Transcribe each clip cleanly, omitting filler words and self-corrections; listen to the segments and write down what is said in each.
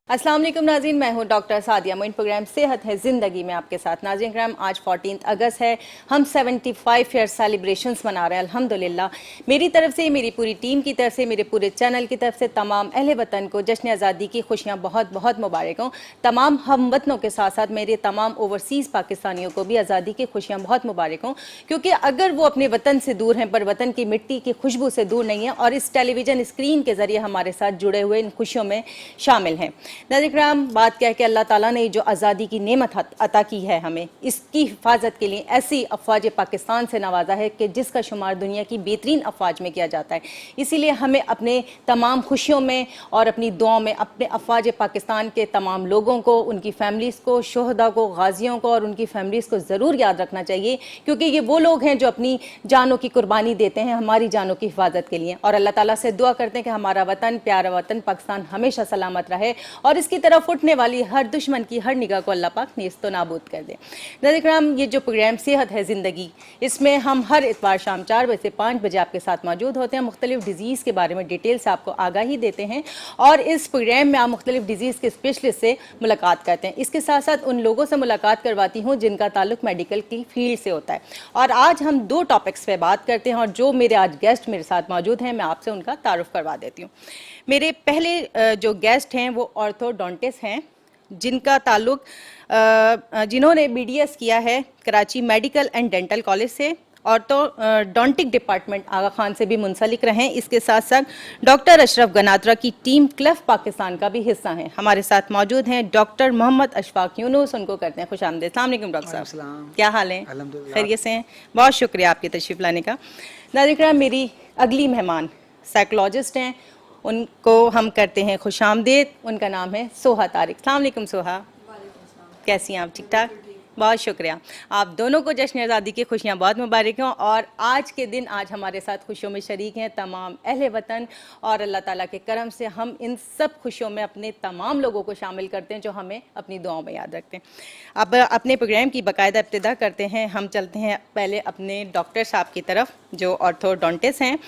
अस्सलाम वालेकुम नाज़रीन, मैं हूं डॉक्टर सादिया मोइन। प्रोग्राम सेहत है ज़िंदगी में आपके साथ। नाज़रीन करम, आज 14 अगस्त है। हम 75 ईयर सेलिब्रेशंस मना रहे हैं अल्हम्दुलिल्लाह। मेरी तरफ से, मेरी पूरी टीम की तरफ से, मेरे पूरे चैनल की तरफ से तमाम अहले वतन को जश्न आज़ादी की खुशियाँ बहुत बहुत मुबारक हों। तमाम हम वतनों के साथ साथ मेरे तमाम ओवरसीज़ पाकिस्तानियों को भी आज़ादी की खुशियाँ बहुत मुबारक हों, क्योंकि अगर वो अपने वतन से दूर हैं पर वतन की मिट्टी की खुशबू से दूर नहीं है और इस टेलीविज़न स्क्रीन के ज़रिए हमारे साथ जुड़े हुए इन खुशियों में शामिल हैं। नाज़रीन, बात क्या है कि अल्लाह ताला ने जो आज़ादी की नेमत अता की है हमें, इसकी हिफाजत के लिए ऐसी अफवाज पाकिस्तान से नवाजा है कि जिसका शुमार दुनिया की बेहतरीन अफवाज में किया जाता है। इसीलिए हमें अपने तमाम खुशियों में और अपनी दुआओं में अपने अफवाज पाकिस्तान के तमाम लोगों को, उनकी फैमिलीज़ को, शोहदा को, गाजियों को और उनकी फैमिलीज़ को ज़रूर याद रखना चाहिए, क्योंकि ये वो लोग हैं जो अपनी जानों की कुर्बानी देते हैं हमारी जानों की हिफाजत के लिए। और अल्लाह ताला से दुआ करते हैं कि हमारा वतन, प्यारा वतन पाकिस्तान हमेशा सलामत रहे और इसकी तरफ उठने वाली हर दुश्मन की हर निगाह को अल्लाह पाक नेस्तो नाबूद कर दे। नाज़रीन, ये जो प्रोग्राम सेहत है ज़िंदगी, इसमें हम हर इतवार शाम 4 बजे से 5 बजे आपके साथ मौजूद होते हैं। मुख्तलिफ डिजीज़ के बारे में डिटेल से आपको आगाही देते हैं और इस प्रोग्राम में आप मुख्तलिफ डिजीज़ के स्पेशलिस्ट से मुलाकात करते हैं। इसके साथ साथ उन लोगों से मुलाकात करवाती हूँ जिनका ताल्लुक मेडिकल की फील्ड से होता है। और आज हम 2 टॉपिक्स पे बात करते हैं और जो मेरे आज गेस्ट मेरे साथ मौजूद हैं, मैं आपसे उनका तारुफ करवा देती हूँ। मेरे पहले जो गेस्ट हैं वो ऑर्थोडोंटिस्ट हैं, जिनका ताल्लुक जिन्होंने BDS किया है Karachi medical and dental college से। ऑर्थोडोंटिक डिपार्टमेंट आगा खान से भी मुंसलिक रहे। इसके साथ साथ डॉक्टर अशरफ गनात्रा की टीम क्लफ पाकिस्तान का भी हिस्सा हैं। हमारे साथ मौजूद हैं डॉक्टर मोहम्मद अशफाक यूनुस, उनको करते हैं खुशामदीद। अस्सलाम वालेकुम डॉक्टर साहब, क्या हाल है? खैरियत से हैं? बहुत शुक्रिया आपकी तशरीफ़ लाने का। नाज़रीन, मेरी अगली मेहमान साइकोलॉजिस्ट हैं, उनको हम करते हैं खुशामदीद। उनका नाम है सोहा तारिक। अस्सलाम वालेकुम सोहा, कैसी हैं आप? ठीक ठाक, बहुत शुक्रिया। आप दोनों को जश्न आज़ादी की खुशियाँ बहुत मुबारक हों। और आज के दिन आज हमारे साथ खुशियों में शरीक हैं तमाम अहले वतन, और अल्लाह ताला के करम से हम इन सब खुशियों में अपने तमाम लोगों को शामिल करते हैं जो हमें अपनी दुआओं में याद रखते हैं। अब अपने प्रोग्राम की बाकायदा इब्तिदा करते हैं। हम चलते हैं पहले अपने डॉक्टर साहब की तरफ जो ऑर्थोडोंटिस्ट हैं।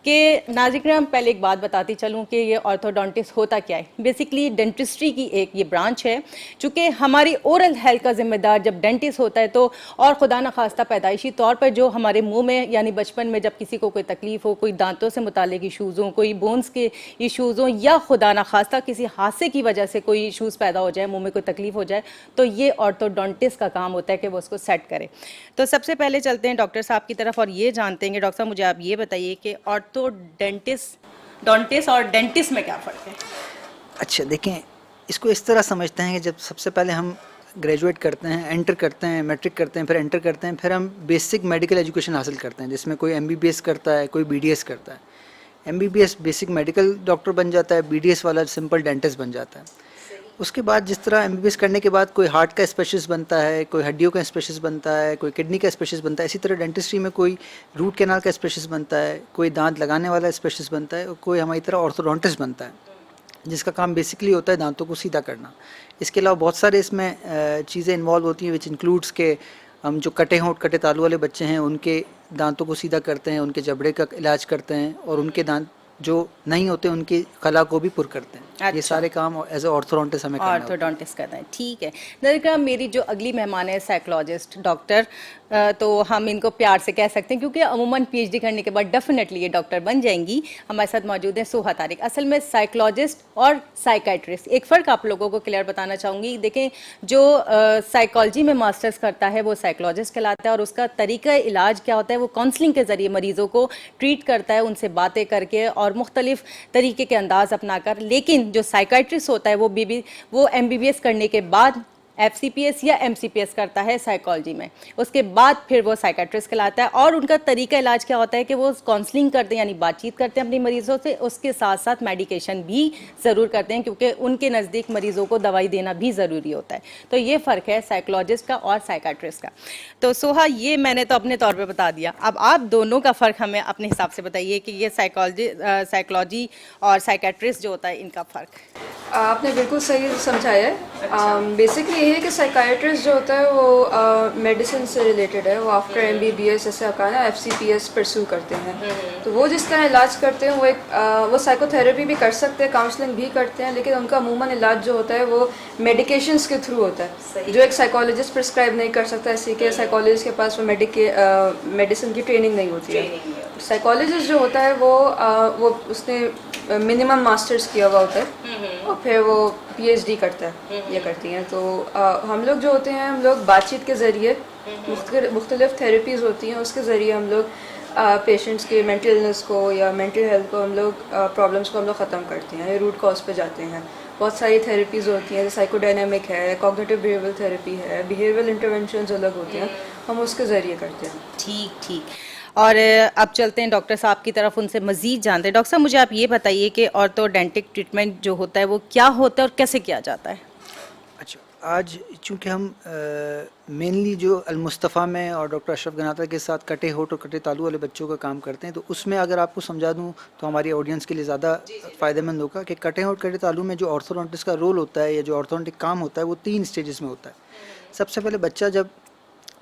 कि नाज़रीन, पहले एक बात बताती चलूँ कि ये ऑर्थोडोंटिस्ट होता क्या है। बेसिकली डेंटिस्ट्री की एक ये ब्रांच है। चूँकि हमारी ओरल हेल्थ का जिम्मेदार जब डेंटिस्ट होता है तो, और खुदा न खास्ता पैदाइशी तौर पर जो हमारे मुंह में यानी बचपन में जब किसी को कोई तकलीफ़ हो, कोई दांतों से मुतालिक इशूज़ हों, कोई बोन्स के इशूज़ हों, या खुदा न खास्ता किसी हादसे की वजह से कोई इशूज़ पैदा हो जाए, मुँह में कोई तकलीफ़ हो जाए, तो ये ऑर्थोडोंटिस्ट का काम होता है कि वो उसको सेट करे। तो सबसे पहले चलते हैं डॉक्टर साहब की तरफ और ये जानते हैं कि डॉक्टर साहब, मुझे आप ये बताइए कि ऑर्थोडोंटिस्ट और डेंटिस्ट में क्या फ़र्क है? अच्छा, देखें, इसको इस तरह समझते हैं कि जब सबसे पहले हम ग्रेजुएट करते हैं, एंटर करते हैं, मैट्रिक करते हैं, फिर एंटर करते हैं, फिर हम बेसिक मेडिकल एजुकेशन हासिल करते हैं, जिसमें कोई MBBS करता है, कोई BDS करता है। MBBS बेसिक मेडिकल डॉक्टर बन जाता है, BDS वाला सिंपल डेंटिस्ट बन जाता है। उसके बाद जिस तरह MBBS करने के बाद कोई हार्ट का स्पेशलिस्ट बनता है, कोई हड्डियों का स्पेशलिस्ट बनता है, कोई किडनी का स्पेशलिस्ट बनता है, इसी तरह डेंटिस्ट्री में कोई रूट कैनाल का स्पेशलिस्ट बनता है, कोई दांत लगाने वाला स्पेशलिस्ट बनता है, और कोई हमारी तरह ऑर्थोडोंटिस्ट बनता है, जिसका काम बेसिकली होता है दांतों को सीधा करना। इसके अलावा बहुत सारे इसमें चीज़ें इन्वॉल्व होती हैं, विच इंक्लूड्स के हम जो कटे होंठ कटे तालू वाले बच्चे हैं उनके दांतों को सीधा करते हैं, उनके जबड़े का इलाज करते हैं, और उनके दांत जो नहीं होते उनकी कला को भी पुर करते हैं। अच्छा। ये सारे काम एज ए ऑर्थोडोंटिस्ट हमें करना होता है। ऑर्थोडोंटिस्ट करना है, ठीक है। नाज़रीन, मेरी जो अगली मेहमान है साइकोलॉजिस्ट डॉक्टर, तो हम इनको प्यार से कह सकते हैं क्योंकि अमूमन PhD करने के बाद डेफिनेटली ये डॉक्टर बन जाएंगी। हमारे साथ मौजूद हैं सोहा तारिक। असल में साइकोलॉजिस्ट और साइकाइट्रिस्ट एक फ़र्क आप लोगों को क्लियर बताना चाहूँगी। देखें, जो साइकोलॉजी में मास्टर्स करता है वो साइकोलॉजिस्ट कहलाता है, और उसका तरीका इलाज क्या होता है, वो काउंसलिंग के ज़रिए मरीज़ों को ट्रीट करता है, उनसे बातें करके और मुख्तलिफ तरीके के अंदाज़ अपनाकर। लेकिन जो साइकाइट्रिस्ट होता है वो MBBS करने के बाद FCPS या MCPS करता है साइकोलॉजी में, उसके बाद फिर वो साइकाट्रिस्ट कहलाता है। और उनका तरीका इलाज क्या होता है कि वो काउंसलिंग करते हैं, यानी बातचीत करते हैं अपने मरीज़ों से, उसके साथ साथ मेडिकेशन भी ज़रूर करते हैं, क्योंकि उनके नज़दीक मरीज़ों को दवाई देना भी ज़रूरी होता है। तो ये फ़र्क है साइकोलॉजिस्ट का और साइकाट्रिस्ट का। तो सोहा, ये मैंने तो अपने तौर पर बता दिया, अब आप दोनों का फ़र्क हमें अपने हिसाब से बताइए कि ये साइकोलॉजी और साइकाट्रिस्ट जो होता है इनका फ़र्क। आपने बिल्कुल सही समझाया है। बेसिकली ये है कि साइकाइट्रिस्ट जो होता है वो मेडिसिन से रिलेटेड है, वो आफ्टर MBBS जैसे आपका ना FCPS परस्यू करते हैं। तो वो जिस तरह इलाज करते हैं वो साइकोथेरेपी भी कर सकते हैं, काउंसलिंग भी करते हैं, लेकिन उनका अमूमन इलाज जो होता है वो मेडिकेशंस के थ्रू होता है, जो एक साइकोलॉजिस्ट प्रिस्क्राइब नहीं कर सकता, इसी के साइकोलॉजिस्ट के पास वो मेडिसिन की ट्रेनिंग नहीं होती है। साइकोलॉजिस्ट जो होता है वो उसने मिनिमम मास्टर्स किया हुआ होता है और फिर वो PhD करता है या करती हैं। तो हम लोग जो होते हैं, हम लोग बातचीत के ज़रिए मुख्तलिफ थेरेपीज़ होती हैं, उसके ज़रिए हम लोग पेशेंट्स के मेंटल इलनेस को या मेंटल हेल्थ को हम लोग प्रॉब्लम्स को हम लोग ख़त्म करते हैं, रूट कॉज पे जाते हैं। बहुत सारी थेरेपीज़ होती हैं, जैसे साइकोडायनामिक है, कॉग्निटिव बिहेवियरल थेरेपी है, बिहेवियरल इंटरवेंशंस अलग होते हैं, हम उसके ज़रिए करते हैं। ठीक। और अब चलते हैं डॉक्टर साहब की तरफ, उनसे मज़ीद जानते हैं। डॉक्टर साहब, मुझे आप ये बताइए कि ऑर्थोडेंटिक ट्रीटमेंट जो होता है वो क्या होता है और कैसे किया जाता है? अच्छा, आज चूँकि हम मेनली जो अलमुस्तफ़ा में और डॉक्टर अशरफ गनाता के साथ कटे होठ और कटे तालू वाले बच्चों का काम करते हैं, तो उसमें अगर आपको समझा दूं तो हमारी ऑडियंस के लिए ज़्यादा फ़ायदेमंद होगा कि कटे होठ कटे तालू में जो ऑर्थोडोंटिस्ट का रोल होता है या जो ऑर्थोडोंटिक काम होता है वो 3 स्टेजेस में होता है। सबसे पहले बच्चा जब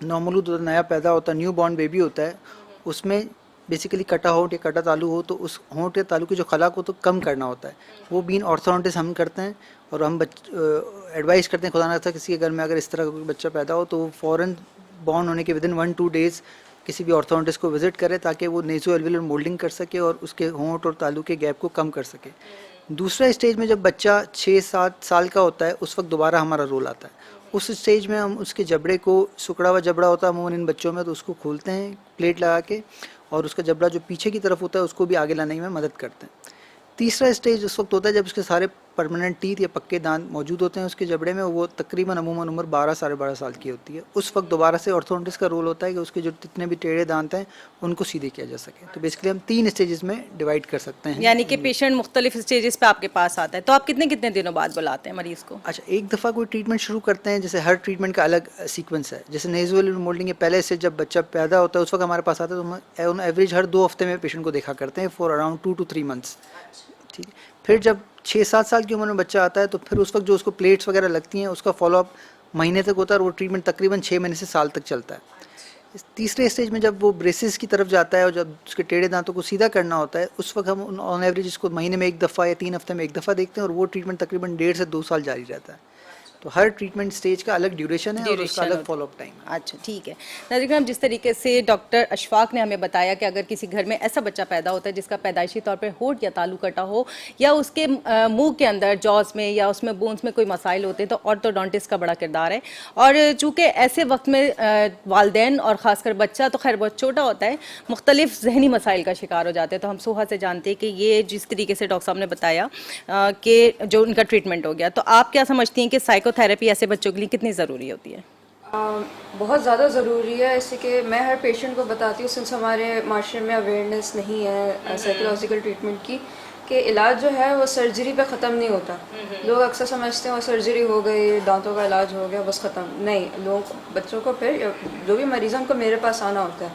नॉर्मल नया पैदा होता है, न्यू बॉर्न बेबी होता है, उसमें बेसिकली कटा होठ या कटा तालू हो तो उस होठ या तालू की जो खला को तो कम करना होता है। वो बीन ऑर्थोडोंटिस्ट हम करते हैं और हम एडवाइस करते हैं, खुदा ना खास्ता किसी के घर में अगर इस तरह का कोई बच्चा पैदा हो तो वो फ़ौरन बॉर्न होने के विदिन 1-2 डेज़ किसी भी ऑर्थोडोंटिस्ट को विजिट करे ताकि वो नेज़ो एल्वियोलर मोल्डिंग कर सके और उसके होंठ और तालू के गैप को कम कर सके। दूसरा स्टेज में जब बच्चा 6-7 साल का होता है, उस वक्त दोबारा हमारा रोल आता है। उस स्टेज में हम उसके जबड़े को, सिकुड़ा हुआ जबड़ा होता है अमूमन इन बच्चों में, तो उसको खोलते हैं प्लेट लगा के और उसका जबड़ा जो पीछे की तरफ होता है उसको भी आगे लाने में मदद करते हैं। तीसरा स्टेज उस वक्त होता है जब उसके सारे परमानेंट टीथ या पक्के दांत मौजूद होते हैं उसके जबड़े में, वो तकरीबन अमूमन उम्र 12-12.5 साल की होती है। उस वक्त दोबारा से ऑर्थोडोंटिस्ट का रोल होता है कि उसके जो जितने भी टेढ़े दांत हैं उनको सीधे किया जा सके। तो बेसिकली हम 3 स्टेजेस में डिवाइड कर सकते हैं। यानी कि पेशेंट मुख्तलिफ स्टेजेस पे आपके पास आता है, तो आप कितने कितने दिनों बाद बुलाते हैं मरीज़ को? अच्छा, एक दफ़ा कोई ट्रीटमेंट शुरू करते हैं, जैसे हर ट्रीटमेंट का अलग सीक्वेंस है। जैसे नेज़ो एल्वियोलर मोल्डिंग के पहले से जब बच्चा पैदा होता है उस वक्त हमारे पास आता है, तो हम ऑन एवरेज हर 2 हफ्ते में पेशेंट को देखा करते हैं फॉर अराउंड 2 to 3 मंथ्स। ठीक है, फिर जब 6-7 साल की उम्र में बच्चा आता है तो फिर उस वक्त जो उसको प्लेट्स वगैरह लगती हैं उसका फॉलोअप महीने तक होता है और वो ट्रीटमेंट तकरीबन 6 महीने से साल तक चलता है। इस तीसरे स्टेज में जब वो ब्रेसेस की तरफ जाता है और जब उसके टेढ़े दांतों को सीधा करना होता है, उस वक्त हम ऑन एवरेज इसको महीने में 1 दफ़ा या 3 हफ्ते में 1 दफ़ा देखते हैं और वो ट्रीटमेंट तकरीबन 1.5 से 2 साल जारी रहता है। तो हर ट्रीटमेंट स्टेज का अलग ड्यूरेशन है और उसका अलग फॉलोअप टाइम है। अच्छा, ठीक है। नाज़रीन, जिस तरीके से डॉक्टर अशफाक ने हमें बताया कि अगर किसी घर में ऐसा बच्चा पैदा होता है जिसका पैदाइशी तौर पे होठ या तालू कटा हो या उसके मुंह के अंदर जॉज में या उसमें बोन्स में कोई मसाइल होते हैं, तो ऑर्थोडोंटिस्ट का बड़ा किरदार है। और चूँकि ऐसे वक्त में वालदैन और ख़ासकर बच्चा तो खैर बहुत छोटा होता है, मुख्तलिफ जहनी मसाइल का शिकार हो जाते हैं। तो हम सुहा से जानते हैं कि ये जिस तरीके से डॉक्टर साहब ने बताया कि जो उनका ट्रीटमेंट हो गया, तो आप क्या समझती हैं कि साइकोथेरेपी ऐसे बच्चों के लिए कितनी ज़रूरी होती है? बहुत ज़्यादा ज़रूरी है, इससे कि मैं हर पेशेंट को बताती हूँ, सिंस हमारे माशरे में अवेयरनेस नहीं है साइकोलॉजिकल ट्रीटमेंट की, कि इलाज जो है वो सर्जरी पे ख़त्म नहीं होता। लोग अक्सर समझते हैं वो सर्जरी हो गई, दांतों का इलाज हो गया, बस ख़त्म नहीं। लोग बच्चों को फिर जो भी मरीज़ों को मेरे पास आना होता है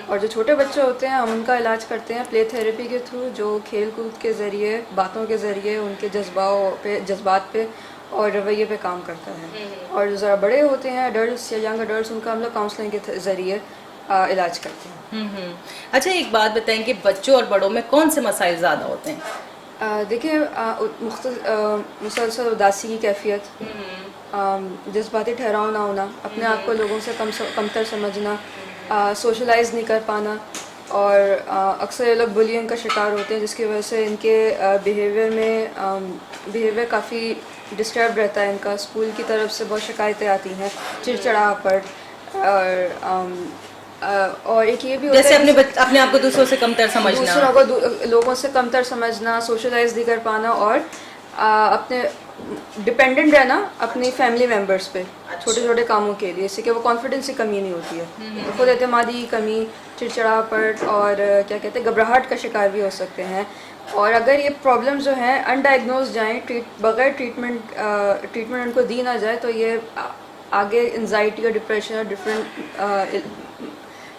और जो छोटे बच्चे होते हैं हम उनका इलाज करते हैं प्ले थेरेपी के थ्रू, जो खेल कूद के ज़रिए, बातों के ज़रिए उनके जज्बात पे और रवैये पे काम करता है। और जो ज़रा बड़े होते हैं एडल्ट्स या यंग एडल्ट्स, उनका हम लोग काउंसलिंग के ज़रिए इलाज करते हैं। अच्छा, एक बात बताएं कि बच्चों और बड़ों में कौन से मसाइल ज़्यादा होते हैं? देखिए, मुसलसल उदासी की कैफियत, जज्बाती ठहराव ना होना, अपने आप को लोगों से कमतर समझना, सोशलाइज नहीं कर पाना, और अक्सर ये लोग बुलिंग का शिकार होते हैं जिसकी वजह से इनके बिहेवियर काफ़ी डिस्टर्ब रहता है इनका। स्कूल की तरफ से बहुत शिकायतें आती हैं, चिड़चिड़ापन, और एक ये भी होता जैसे है अपने आप को दूसरों से कमतर समझना, दूसरों को लोगों से कमतर समझना, सोशलाइज नहीं कर पाना, और अपने डिपेंडेंट रहना अपनी फैमिली मेम्बर्स पे छोटे छोटे कामों के लिए, इससे कि वो कॉन्फिडेंस की कमी नहीं होती है, तो खुद एतमादी की कमी, चिड़चिड़ापन और क्या कहते हैं घबराहट का शिकार भी हो सकते हैं। और अगर ये प्रॉब्लम जो हैं अनडायग्नोज जाएँ, बगैर ट्रीटमेंट उनको दी ना जाए, तो ये आगे एंजाइटी और डिप्रेशन और डिफरेंट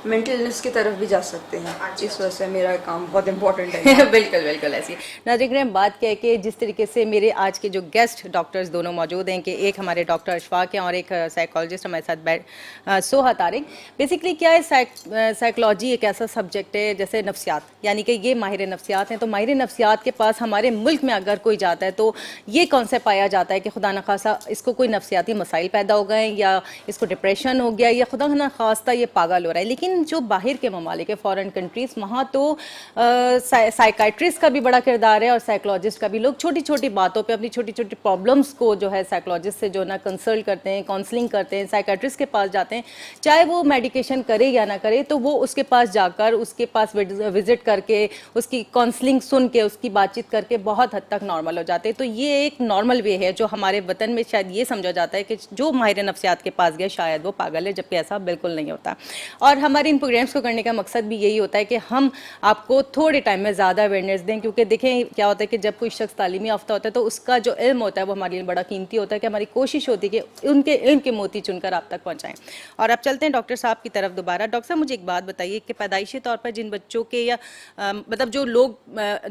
मेंटल इलनेस की तरफ भी जा सकते हैं। इस वजह से मेरा काम बहुत इंपॉर्टेंट है। बिल्कुल बिल्कुल ऐसी नाज़रीन बात क्या है कि जिस तरीके से मेरे आज के जो गेस्ट डॉक्टर्स दोनों मौजूद हैं कि एक हमारे डॉक्टर अशफाक हैं और एक साइकोलॉजिस्ट हमारे साथ सोहा तारिक। बेसिकली क्या है, साइकोलॉजी एक ऐसा सब्जेक्ट है जैसे नफ्सियात, यानी कि ये माहिर नफ्सियात हैं। तो माहिर नफ्सियात के पास हमारे मुल्क में अगर कोई जाता है तो ये कॉन्सेप्ट पाया जाता है कि खुदा न खासा इसको कोई नफ्सियाती मसाइल पैदा हो गए या इसको डिप्रेशन हो गया या खुदा न खास्ता ये पागल हो रहा है। लेकिन जो बाहर के ममालिक है, फॉरेन कंट्रीज़, वहाँ तो साइकाइट्रिस्ट का भी बड़ा किरदार है और साइकोलॉजिस्ट का भी। लोग छोटी छोटी बातों पे अपनी छोटी छोटी प्रॉब्लम्स को जो है साइकोलॉजिस्ट से जो ना कंसल्ट करते हैं, काउंसलिंग करते हैं, साइकाइट्रिस्ट के पास जाते हैं, चाहे वो मेडिकेशन करे या ना करे, तो वो उसके पास जाकर उसके पास विजिट करके उसकी काउंसलिंग सुन के उसकी बातचीत करके बहुत हद तक नॉर्मल हो जाते हैं। तो ये एक नॉर्मल वे है जो हमारे वतन में शायद ये समझा जाता है कि जो माहिर नफ्सियात के पास गया शायद वो पागल है, जबकि ऐसा बिल्कुल नहीं होता। और हमारे इन प्रोग्राम्स को करने का मकसद भी यही होता है कि हम आपको थोड़े टाइम में ज़्यादा अवेयरनेस दें, क्योंकि देखें क्या होता है कि जब कोई शख्स तालीमी याफ्ता होता है तो उसका जो इल्म होता है वो हमारे लिए बड़ा कीमती होता है कि हमारी कोशिश होती है कि उनके इल्म के मोती चुनकर आप तक पहुँचाएँ। और अब चलते हैं डॉक्टर साहब की तरफ दोबारा। डॉक्टर साहब मुझे एक बात बताइए कि पैदाइशी तौर पर जिन बच्चों के या मतलब जो लोग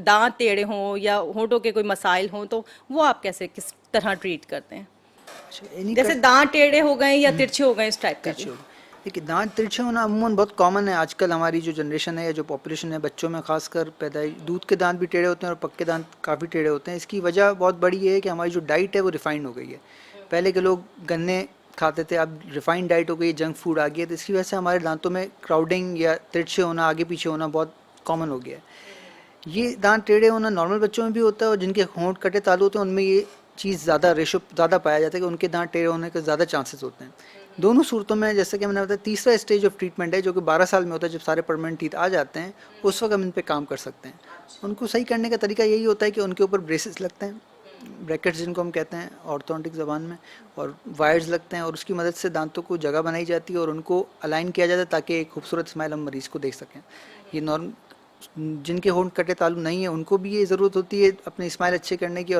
दांत टेढ़े हों या होंठों के कोई मसाइल हों तो वो आप कैसे किस तरह ट्रीट करते हैं? जैसे दांत टेढ़े हो गए या तिरछे हो गए, इस टाइप का। देखिए, दांत तिरछे होना अमूमन बहुत कॉमन है आजकल। हमारी जो जनरेशन है या जो पॉपुलेशन है, बच्चों में खासकर दूध के दांत भी टेढ़े होते हैं और पक्के दांत काफ़ी टेढ़े होते हैं। इसकी वजह बहुत बड़ी है कि हमारी जो डाइट है वो रिफाइंड हो गई है। पहले के लोग गन्ने खाते थे, अब रिफाइंड डाइट हो गई, जंक फूड आ गया, तो इसकी वजह से हमारे दांतों में क्राउडिंग या तिरछे होना, आगे पीछे होना बहुत कॉमन हो गया है। ये दांत टेढ़े होना नॉर्मल बच्चों में भी होता है और जिनके होंठ कटे तालु होते हैं उनमें ये चीज़ रेशो ज़्यादा पाया जाता है कि उनके दांत टेढ़े होने के ज़्यादा चांसेस होते हैं। दोनों सूरतों में जैसे कि मैंने बताया, तीसरा स्टेज ऑफ ट्रीटमेंट है जो कि 12 साल में होता है, जब सारे परमानेंट टीथ आ जाते हैं, उस वक्त हम इन पे काम कर सकते हैं। उनको सही करने का तरीका यही होता है कि उनके ऊपर ब्रेसेस लगते हैं, ब्रैकेट्स जिनको हम कहते हैं ऑर्थोडोंटिक ज़बान में, और वायर्स लगते हैं और उसकी मदद से दांतों को जगह बनाई जाती है और उनको अलाइन किया जाता है ताकि एक खूबसूरत स्माइल हम मरीज़ को देख सकें। ये जिनके होंठ कटे तालु नहीं है उनको भी ये ज़रूरत होती है अपनी स्माइल अच्छे करने की,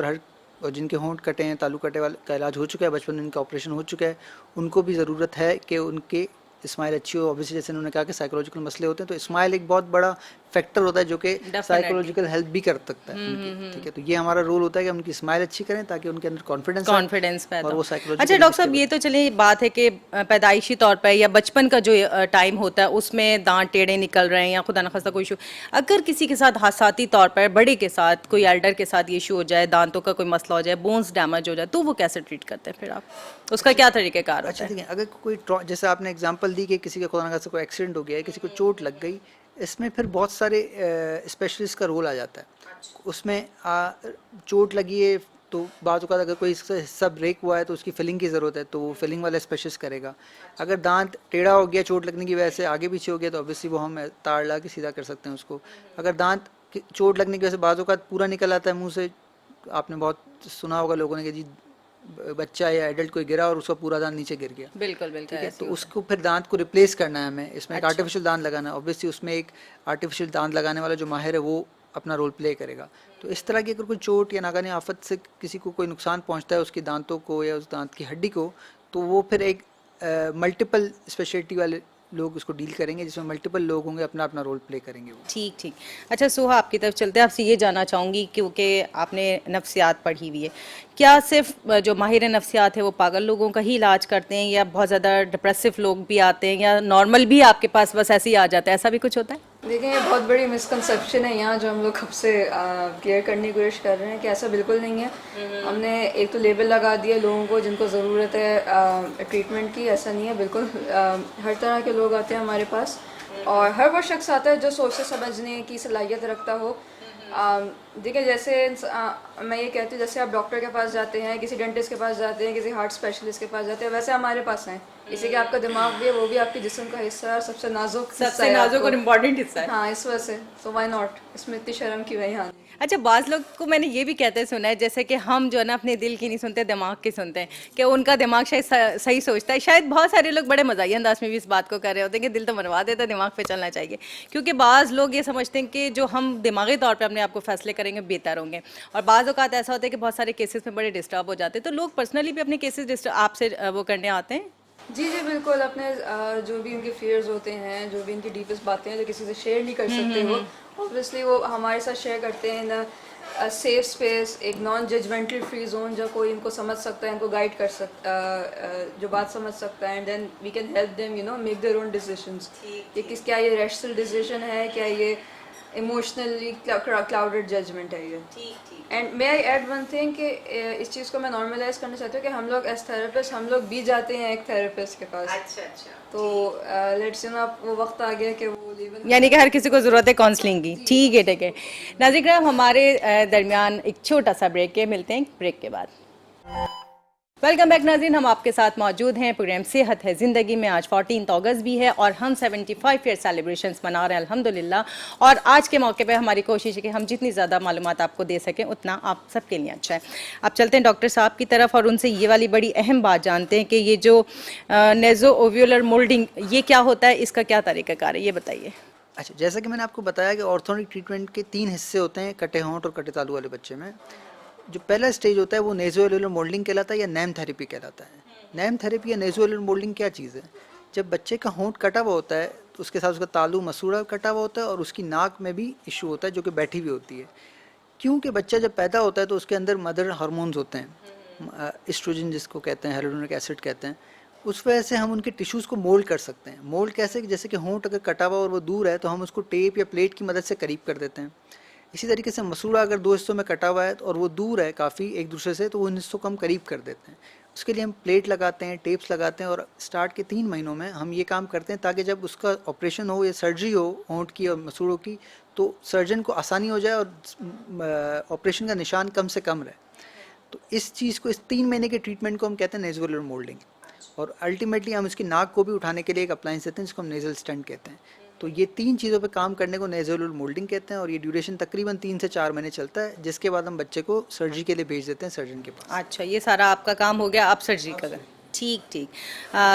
और जिनके होंठ कटे हैं, तालु कटे वाले का इलाज हो चुका है, बचपन में इनका ऑपरेशन हो चुका है, उनको भी ज़रूरत है कि उनके स्माइल अच्छी हो। ऑब्वियसली जैसे उन्होंने कहा कि साइकोलॉजिकल मसले होते हैं, तो स्माइल एक बहुत बड़ा फैक्टर होता है जो कि साइकोलॉजिकल हेल्प भी कर सकता है। ठीक है, तो ये हमारा रोल होता है कि हम उनकी स्माइल अच्छी करें ताकि उनके अंदर कॉन्फिडेंस पैदा हो। अच्छा डॉक्टर साहब, ये तो चलिए बात है कि पैदाइशी तौर पर या बचपन का जो टाइम होता है उसमें दांत टेढ़े निकल रहे हैं या खुदा न खास्ता कोई इशू, अगर किसी के साथ हादसाती तौर पर बड़े के साथ कोई एल्डर के साथ ये इशू हो जाए, दांतों का कोई मसला हो जाए, बोन्स डैमेज हो जाए, तो वो कैसे ट्रीट करते हैं फिर आप? उसका क्या तरीक़ेकार? अच्छा देखिए, अगर कोई जैसे आपने एग्जांपल दी कि किसी का खुदा न खास्ता कोई एक्सीडेंट हो गया है, किसी को चोट लग गई, इसमें फिर बहुत सारे स्पेशलिस्ट का रोल आ जाता है। उसमें चोट लगी है तो बात का अगर कोई इसका हिस्सा ब्रेक हुआ है तो उसकी फिलिंग की ज़रूरत है, तो वो फिलिंग वाला स्पेशलिस्ट करेगा। अगर दांत टेढ़ा हो गया चोट लगने की वजह से, आगे पीछे हो गया, तो ऑब्वियसली वो हम तार ला के सीधा कर सकते हैं उसको। अगर दांत चोट लगने की वजह से बाजू का पूरा निकल आता है मुंह से, आपने बहुत सुना होगा लोगों ने कि जी बच्चा या एडल्ट कोई गिरा और उसका पूरा दांत नीचे गिर गया। बिल्कुल बिल्कुल, ठीक है, तो उसको फिर दांत को रिप्लेस करना है हमें, इसमें एक आर्टिफिशियल दांत लगाना है। ऑब्वियसली उसमें एक आर्टिफिशियल दांत लगाने वाला जो माहिर है वो अपना रोल प्ले करेगा। तो इस तरह की अगर कोई चोट या नाकानी आफत से किसी को कोई नुकसान पहुंचता है उसके दांतों को या उस दांत की हड्डी को, तो वो फिर एक मल्टीपल स्पेशलिटी वाले लोग उसको डील करेंगे, जिसमें मल्टीपल लोग होंगे, अपना अपना रोल प्ले करेंगे वो। ठीक ठीक। अच्छा सोहा, आपकी तरफ चलते हैं, आपसे ये जानना चाहूँगी क्योंकि आपने नफ्सियात पढ़ी हुई है, क्या सिर्फ जो माहिर नफ्सियात है वो पागल लोगों का ही इलाज करते हैं या बहुत ज़्यादा डिप्रेसिव लोग भी आते हैं या नॉर्मल भी आपके पास बस ऐसे ही आ जाता है, ऐसा भी कुछ होता है? देखिए, ये बहुत बड़ी मिसकंसेप्शन है यहाँ जो हम लोग कब से क्लियर करने की कोशिश कर रहे हैं कि ऐसा बिल्कुल नहीं है। हमने एक तो लेबल लगा दिया लोगों को जिनको ज़रूरत है ट्रीटमेंट की, ऐसा नहीं है बिल्कुल। हर तरह के लोग आते हैं हमारे पास और हर वो शख्स आता है जो सोचने समझने की सलाहियत रखता हो। देखिए, जैसे मैं ये कहती हूँ, जैसे आप डॉक्टर के पास जाते हैं, किसी डेंटिस्ट के पास जाते हैं, किसी हार्ट स्पेशलिस्ट के पास जाते हैं, वैसे हमारे पास हैं। इसी कि आपका दिमाग भी है, वो भी आपके जिस्म का हिस्सा है और सबसे नाजुक और इम्पोर्टेंट हिस्सा है। हाँ, इस वजह से तो व्हाई नॉट, इसमें इतनी शर्म की वही। हाँ, अच्छा, बाज़ लोग को मैंने ये भी कहते सुना है जैसे कि हम जो है ना अपने दिल की नहीं सुनते, दिमाग की सुनते हैं, कि उनका दिमाग शायद सही सोचता है। शायद बहुत सारे लोग बड़े मज़ाही अंदाज में भी इस बात को कर रहे होते हैं कि दिल तो मनवा देता है, दिमाग पे चलना चाहिए, क्योंकि बाज़ लोग ये समझते हैं कि जो हम दिमागी तौर पे अपने आप को फैसले करेंगे बेहतर होंगे। और बाज़ औक़ात ऐसा होता है कि बहुत सारे केसेस में बड़े डिस्टर्ब हो जाते हैं, तो लोग पर्सनली भी अपने केसेस आपसे वो करने आते हैं। जी जी बिल्कुल। अपने जो भी उनके फियर्स होते हैं, जो भी उनकी डीपेस्ट बातें हैं जो किसी से शेयर नहीं कर सकते वो ऑब्वियसली वो हमारे साथ शेयर करते हैं इन सेफ स्पेस, एक नॉन जजमेंटल फ्री जोन जहाँ कोई इनको समझ सकता है, इनको गाइड कर सकता जो बात समझ सकता है, and then we can help them you know make their own decisions. क्या ये रैशनल डिसीजन है, क्या ये इमोशनली क्लाउडेड जजमेंट है ये। And may I add one thing कि इस चीज़ को मैं नॉर्मलाइज करना चाहती हूँ कि हम लोग एज थेरेपिस्ट हम लोग भी जाते हैं एक थेरेपिस्ट के पास। अच्छा। तो लेट्स यू नो अब वो वक्त आ गया कि वो लेवल यानी कि हर किसी को ज़रूरत है काउंसलिंग की। ठीक है, ठीक है। नाज़रीन किराम, हमारे दरमियान एक छोटा सा ब्रेक है, मिलते हैं ब्रेक के बाद। वेलकम बैक नाज़रीन, हम आपके साथ मौजूद हैं प्रोग्राम सेहत है ज़िंदगी में। आज 14 अगस्त भी है और हम 75 ईयर सेलिब्रेशंस मना रहे हैं अल्हम्दुलिल्लाह। और आज के मौके पे हमारी कोशिश है कि हम जितनी ज़्यादा मालूमात आपको दे सकें उतना आप सबके लिए अच्छा है। अब चलते हैं डॉक्टर साहब की तरफ और उनसे ये वाली बड़ी अहम बात जानते हैं कि ये जो नेज़ो ओव्यूलर मोल्डिंग ये क्या होता है, इसका क्या तरीक़ाकार है, ये बताइए। अच्छा, जैसा कि मैंने आपको बताया कि ऑर्थोडोंटिक ट्रीटमेंट के 3 हिस्से होते हैं कटे होंठ और कटे तालू वाले बच्चे में। जो पहला स्टेज होता है वो नेज़ोओव्यूलर मोल्डिंग कहलाता है या नैम थेरेपी कहलाता है। नैम थेरेपी या नेज़ोओव्यूलर मोल्डिंग क्या चीज़ है? जब बच्चे का होंठ कटा हुआ होता है तो उसके साथ उसका तालू मसूड़ा कटा हुआ होता है और उसकी नाक में भी इशू होता है जो कि बैठी हुई होती है। क्योंकि बच्चा जब पैदा होता है तो उसके अंदर मदर हार्मोन्स होते हैं, एस्ट्रोजन जिसको कहते हैं, हाइलुरोनिक एसिड कहते हैं। उस वजह से हम उनके टिश्यूज़ को मोल्ड कर सकते हैं। मोल्ड कैसे? जैसे कि होंठ अगर कटा हुआ और वो दूर है तो हम उसको टेप या प्लेट की मदद से करीब कर देते हैं। इसी तरीके से मसूड़ा अगर 2 हिस्सों में कटा हुआ है और वो दूर है काफ़ी एक दूसरे से, तो उन हिस्सों को हम करीब कर देते हैं। उसके लिए हम प्लेट लगाते हैं, टेप्स लगाते हैं और स्टार्ट के 3 महीनों में हम ये काम करते हैं ताकि जब उसका ऑपरेशन हो या सर्जरी हो होंठ की और मसूड़ों की तो सर्जन को आसानी हो जाए और ऑपरेशन का निशान कम से कम रहे। तो इस चीज़ को, इस 3 महीने के ट्रीटमेंट को हम कहते हैं नेज़ोओव्यूलर मोल्डिंग। और अल्टीमेटली हम इसकी नाक को भी उठाने के लिए एक अप्लायंस देते हैं जिसको हम नेज़ल स्टेंट कहते हैं। तो ये 3 चीज़ों पे काम करने को नेज़ोओव्यूलर मोल्डिंग कहते हैं और ये ड्यूरेशन तकरीबन 3 से 4 महीने चलता है, जिसके बाद हम बच्चे को सर्जरी के लिए भेज देते हैं सर्जन के पास। अच्छा, ये सारा आपका काम हो गया, आप सर्जरी का। ठीक ठीक।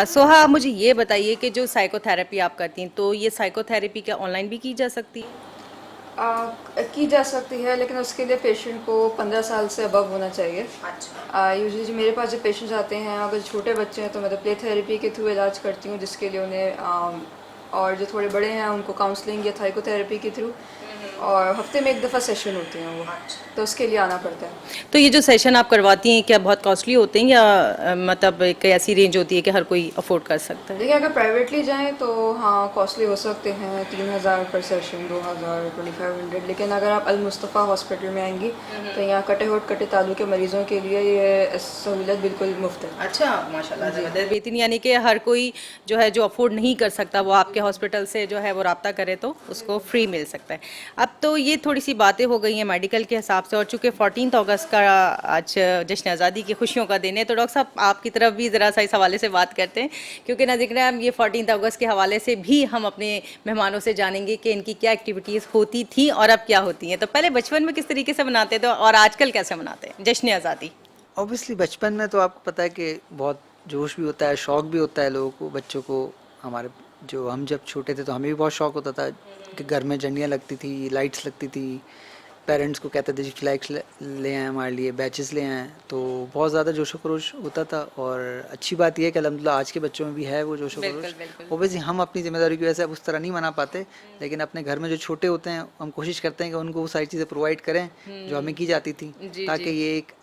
सोहा, आप मुझे ये बताइए कि जो साइकोथेरेपी आप करती हैं तो ये साइकोथेरेपी क्या ऑनलाइन भी की जा सकती है? की जा सकती है, लेकिन उसके लिए पेशेंट को 15 साल से अबव होना चाहिए। अच्छा। यूजुअली मेरे पास जो पेशेंट्स आते हैं अगर छोटे बच्चे हैं तो मैं तो प्ले थेरेपी के थ्रू इलाज करती हूँ, जिसके लिए उन्हें और जो थोड़े बड़े हैं उनको काउंसलिंग या साइकोथेरेपी के थ्रू, और हफ्ते में 1 दफ़ा सेशन होते हैं वो, तो उसके लिए आना पड़ता है। तो ये जो सेशन आप करवाती हैं क्या बहुत कॉस्टली होते हैं या मतलब एक ऐसी रेंज होती है कि हर कोई अफोर्ड कर सकता है? देखिए, अगर प्राइवेटली जाएं तो हाँ कॉस्टली हो सकते हैं, 3000 पर सेशन, 2000, 2500। लेकिन अगर आप अल मुस्तफ़ा हॉस्पिटल में आएंगी तो यहाँ कटे होठ कटे तालू के मरीज़ों के लिए ये सहूलत बिल्कुल मुफ्त है। अच्छा, माशाल्लाह, ज़बरदस्त, बेहतरीन। यानी कि हर कोई जो है जो अफोर्ड नहीं कर सकता वो आपके हॉस्पिटल से जो है वो रब्ता करे तो उसको फ्री मिल सकता है। अब तो ये थोड़ी सी बातें हो गई हैं मेडिकल के हिसाब से, और चूँकि 14 अगस्त का आज जश्न आज़ादी की खुशियों का दिन है तो डॉक्टर साहब आपकी तरफ भी ज़रा सा इस हवाले से बात करते हैं, क्योंकि नाज़रीन ये 14 अगस्त के हवाले से भी हम अपने मेहमानों से जानेंगे कि इनकी क्या एक्टिविटीज़ होती थी और अब क्या होती हैं। तो पहले बचपन में किस तरीके से मनाते थे और आजकल कैसे मनाते हैं जश्न आज़ादी? ऑब्वियसली बचपन में तो आपको पता है कि बहुत जोश भी होता है, शौक़ भी होता है लोगों को, बच्चों को। हमारे जो हम जब छोटे थे तो हमें भी बहुत शौक़ होता था कि घर में झंडियाँ लगती थी, लाइट्स लगती थी, पेरेंट्स को कहते थे जी फ्लैग्स ले आएँ हमारे लिए, बैचेस ले आएँ, तो बहुत ज़्यादा जोश व खरोश होता था। और अच्छी बात यह है कि अल्हम्दुलिल्लाह आज के बच्चों में भी है वो जोश व खरोश। ओबियसली हम अपनी जिम्मेदारी की वजह से अब उस तरह नहीं मना पाते, लेकिन अपने घर में जो छोटे होते हैं हम कोशिश करते हैं कि उनको वो सारी चीज़ें प्रोवाइड करें जो हमें की जाती थी, ताकि ये एक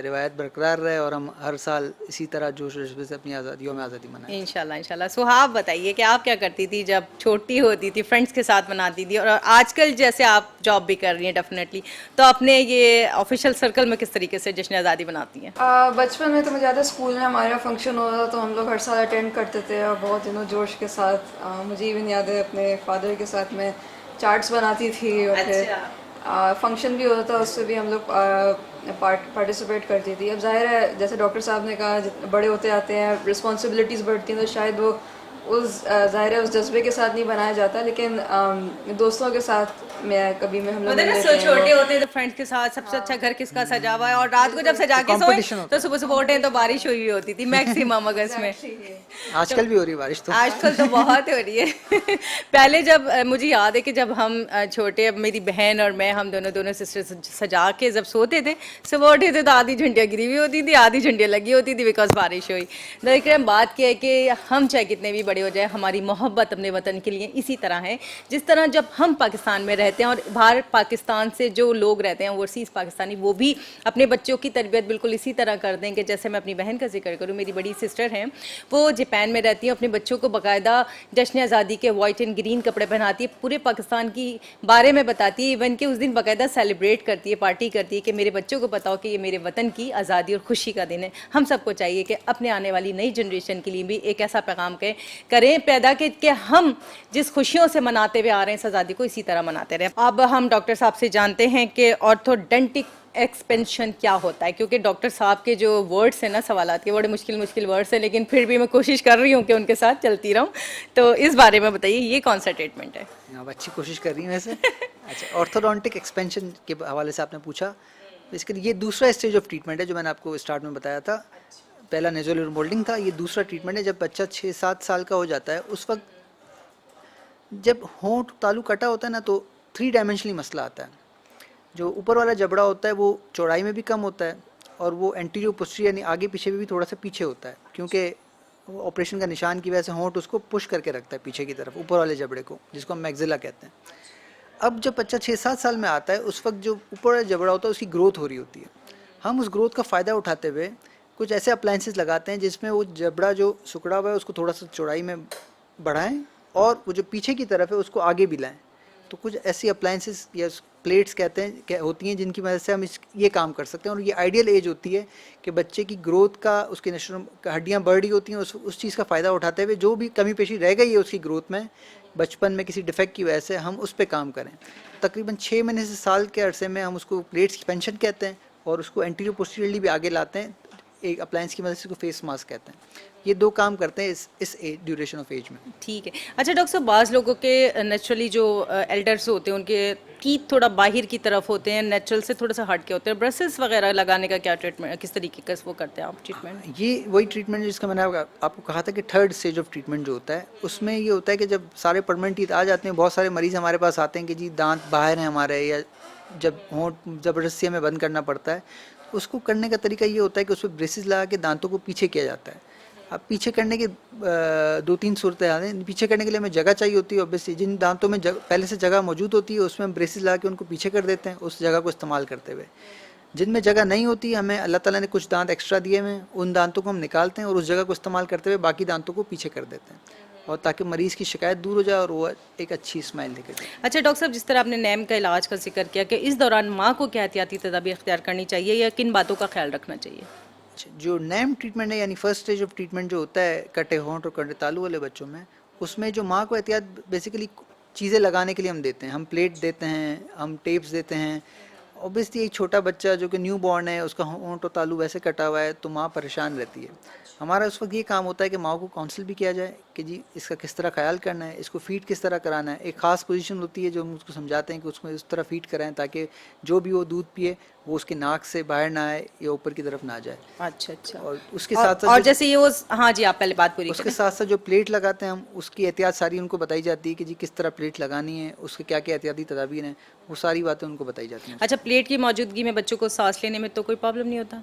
रिवायत बरकरार रहे और हम हर साल इसी तरह जोश जज्बे से अपनी आज़ादियों में आज़ादी मनाएं। इंशाल्लाह इंशाल्लाह। सो आप बताइए कि आप क्या करती थी जब छोटी होती थी, फ्रेंड्स के साथ मनाती थी, और आजकल जैसे आप जॉब भी कर रही हैं डेफिनेटली, तो अपने ये ऑफिशियल सर्कल में किस तरीके से जश्न आज़ादी बनाती हैं? बचपन में तो मुझे याद है स्कूल में हमारा फंक्शन होता था तो हम लोग हर साल अटेंड करते थे और बहुत दिनों जोश के साथ। मुझे इवन याद है अपने फादर के साथ मैं चार्ट्स बनाती थी और फिर फंक्शन भी होता था उससे भी हम लोग पार्टिसिपेट करती थी। अब जाहिर है जैसे डॉक्टर साहब ने कहा बड़े होते आते हैं रिस्पॉन्सिबिलिटीज़ बढ़ती हैं तो शायद वो उस ज़ाहिर है उस जज्बे के साथ नहीं बनाया जाता, लेकिन दोस्तों के साथ मैं हम लोग मतलब मिल ना लेते हैं छोटे होते हैं तो फ्रेंड्स के साथ सबसे अच्छा घर किसका सजा हुआ है, और रात को जब सजा के सोए competition होता तो सुबह सुबह उठे तो बारिश हुई होती थी मैक्सिमम अगस्त में। आजकल भी हो रही है बारिश तो। आजकल तो बहुत हो रही है। पहले जब मुझे याद है कि जब हम छोटे, अब मेरी बहन और मैं, हम दोनों सिस्टर सजा के जब सोते थे, सुबह उठे थे तो आधी झंडियाँ गिरी हुई होती थी, आधी झंडियाँ लगी होती थी, बिकॉज बारिश हुई। लेकिन बात क्या है कि हम चाहे कितने भी बड़े हो जाए, हमारी मोहब्बत अपने वतन के लिए इसी तरह है जिस तरह जब हम पाकिस्तान में रहते हैं और बाहर पाकिस्तान से जो लोग रहते हैं ओवरसीज़ पाकिस्तानी, वो भी अपने बच्चों की तरबियत बिल्कुल इसी तरह कर दें कि जैसे मैं अपनी बहन का जिक्र करूँ, मेरी बड़ी सिस्टर हैं, वो जापान में रहती है, अपने बच्चों को बाकायदा जश्न आज़ादी के वाइट एंड ग्रीन कपड़े पहनाती है, पूरे पाकिस्तान की बारे में बताती है, इवन कि उस दिन बाकायदा सेलिब्रेट करती है, पार्टी करती है कि मेरे बच्चों को बताओ कि ये मेरे वतन की आज़ादी और खुशी का दिन है। हम सबको चाहिए कि अपने आने वाली नई जनरेशन के लिए भी एक ऐसा पैगाम करें पैदा कि हम जिस खुशियों से मनाते हुए आ रहे हैं इस आज़ादी को, इसी तरह मनाते रहें। अब हम डॉक्टर साहब से जानते हैं कि ऑर्थोडेंटिक एक्सपेंशन क्या होता है, क्योंकि डॉक्टर साहब के जो वर्ड्स हैं ना, सवालात के बड़े मुश्किल वर्ड्स हैं, लेकिन फिर भी मैं कोशिश कर रही हूँ कि उनके साथ चलती रहूँ। तो इस बारे में बताइए, ये कौन सा ट्रीटमेंट है? आप अच्छी कोशिश कर रही हैं वैसे। अच्छा, ऑर्थोडोंटिक एक्सपेंशन के हवाले से आपने पूछा, बेसिकली ये दूसरा स्टेज ऑफ ट्रीटमेंट है जो मैंने आपको स्टार्ट में बताया था। पहला नेज़ोल मोल्डिंग था, ये दूसरा ट्रीटमेंट है। जब बच्चा 6-7 साल का हो जाता है, उस वक्त जब होंठ तालू कटा होता है ना, तो 3 डायमेंशनली मसला आता है। जो ऊपर वाला जबड़ा होता है वो चौड़ाई में भी कम होता है, और वो एंटीरियर पोस्टीरियर यानी आगे पीछे भी थोड़ा सा पीछे होता है, क्योंकि ऑपरेशन का निशान की वजह से होंठ उसको पुश करके रखता है पीछे की तरफ, ऊपर वाले जबड़े को, जिसको हम मैग्जिला कहते हैं। अब जब बच्चा 6-7 साल में आता है, उस वक्त जो ऊपर वाला जबड़ा होता है उसकी ग्रोथ हो रही होती है। हम उस ग्रोथ का फ़ायदा उठाते हुए कुछ ऐसे अप्लायंसेस लगाते हैं जिसमें वो जबड़ा जो सुकड़ा हुआ है उसको थोड़ा सा चौड़ाई में बढ़ाएं, और वो जो पीछे की तरफ है उसको आगे भी लाएं। तो कुछ ऐसी अप्लायंसेस या प्लेट्स कहते हैं क्या होती हैं, जिनकी वजह से हम ये काम कर सकते हैं। और ये आइडियल एज होती है कि बच्चे की ग्रोथ का, उसकी हड्डियाँ बढ़ रही होती हैं, उस चीज़ का फ़ायदा उठाते हुए जो भी कमी पेशी रह गई है उसकी ग्रोथ में बचपन में किसी डिफेक्ट की वजह से, हम उस पर काम करें। तकरीबन 6 महीने से साल के अरसे में हम उसको प्लेट्स एक्सपेंशन कहते हैं, और उसको एंटीरियर पोस्टीरियरली भी आगे लाते हैं एक अप्लायंस की मदद से, उसको फेस मास्क कहते हैं। ये 2 काम करते हैं इस ड्यूरेशन ऑफ एज में। ठीक है। अच्छा डॉक्टर साहब, बाज़ लोगों के नेचुरली जो एल्डर्स होते हैं उनके टीथ थोड़ा बाहर की तरफ होते हैं, नेचुरल से थोड़ा सा हट के होते हैं, ब्रसेस वगैरह लगाने का क्या ट्रीटमेंट, किस तरीके का वो करते हैं आप ट्रीटमेंट? ये वही ट्रीटमेंट जिसका मैंने आपको कहा था कि 3rd स्टेज ऑफ ट्रीटमेंट जो होता है, उसमें ये होता है कि जब सारे परमानेंट टीथ आ जाते हैं, बहुत सारे मरीज़ हमारे पास आते हैं कि जी दांत बाहर हैं हमारे, या जब होंठ ज़बरदस्ती हमें बंद करना पड़ता है, उसको करने का तरीका ये होता है कि उस पर ब्रेसेस लगा के दांतों को पीछे किया जाता है। अब पीछे करने के 2-3 सूरतें आते हैं। पीछे करने के लिए हमें जगह चाहिए होती है, ऑब्वियसली जिन दांतों में पहले से जगह मौजूद होती है उसमें हम ब्रेसेस लगा के उनको पीछे कर देते हैं, उस जगह को इस्तेमाल करते हुए। जिनमें जगह नहीं होती, हमें अल्लाह ताला ने कुछ दांत एक्स्ट्रा दिए हुए हैं, उन दांतों को हम निकालते हैं और उस जगह को इस्तेमाल करते हुए बाकी दांतों को पीछे कर देते हैं, और ताकि मरीज़ की शिकायत दूर हो जाए और वो एक अच्छी स्माइल लेकर जाए। अच्छा डॉक्टर साहब, जिस तरह आपने नैम का इलाज का जिक्र किया कि इस दौरान माँ को क्या एहतियाती तदाबीर इख्तियार करनी चाहिए या किन बातों का ख्याल रखना चाहिए? जो नैम ट्रीटमेंट है, यानी फर्स्ट स्टेज ऑफ ट्रीटमेंट जो होता है कटे होंठ और कटे तालू वाले बच्चों में, उसमें जो माँ को एहतियात बेसिकली चीज़ें लगाने के लिए हम देते हैं। हम प्लेट देते हैं, हम टेप्स देते हैं। ऑब्वियसली एक छोटा बच्चा जो कि न्यू बॉर्न है, उसका होंठ और तालू वैसे कटा हुआ है, तो माँ परेशान रहती है। हमारा उस वक्त ये काम होता है कि माँ को काउंसिल भी किया जाए कि जी इसका किस तरह ख्याल करना है, इसको फीड किस तरह कराना है। एक ख़ास पोजीशन होती है जो हम उसको समझाते हैं कि उसको इस तरह फीड कराएं ताकि जो भी वो दूध पिए वो उसके नाक से बाहर ना आए या ऊपर की तरफ ना जाए। अच्छा अच्छा। और उसके साथ और जैसे ये वो, हाँ जी आप पहले बात पूरी उसके साथ साथ जो प्लेट लगाते हैं हम, उसकी एहतियात सारी उनको बताई जाती है कि जी किस तरह प्लेट लगानी है, उसके क्या क्या एहतियाती तदाबीर हैं, वो सारी बातें उनको बताई जाती हैं। अच्छा, प्लेट की मौजूदगी में बच्चों को सांस लेने में तो कोई प्रॉब्लम नहीं होता?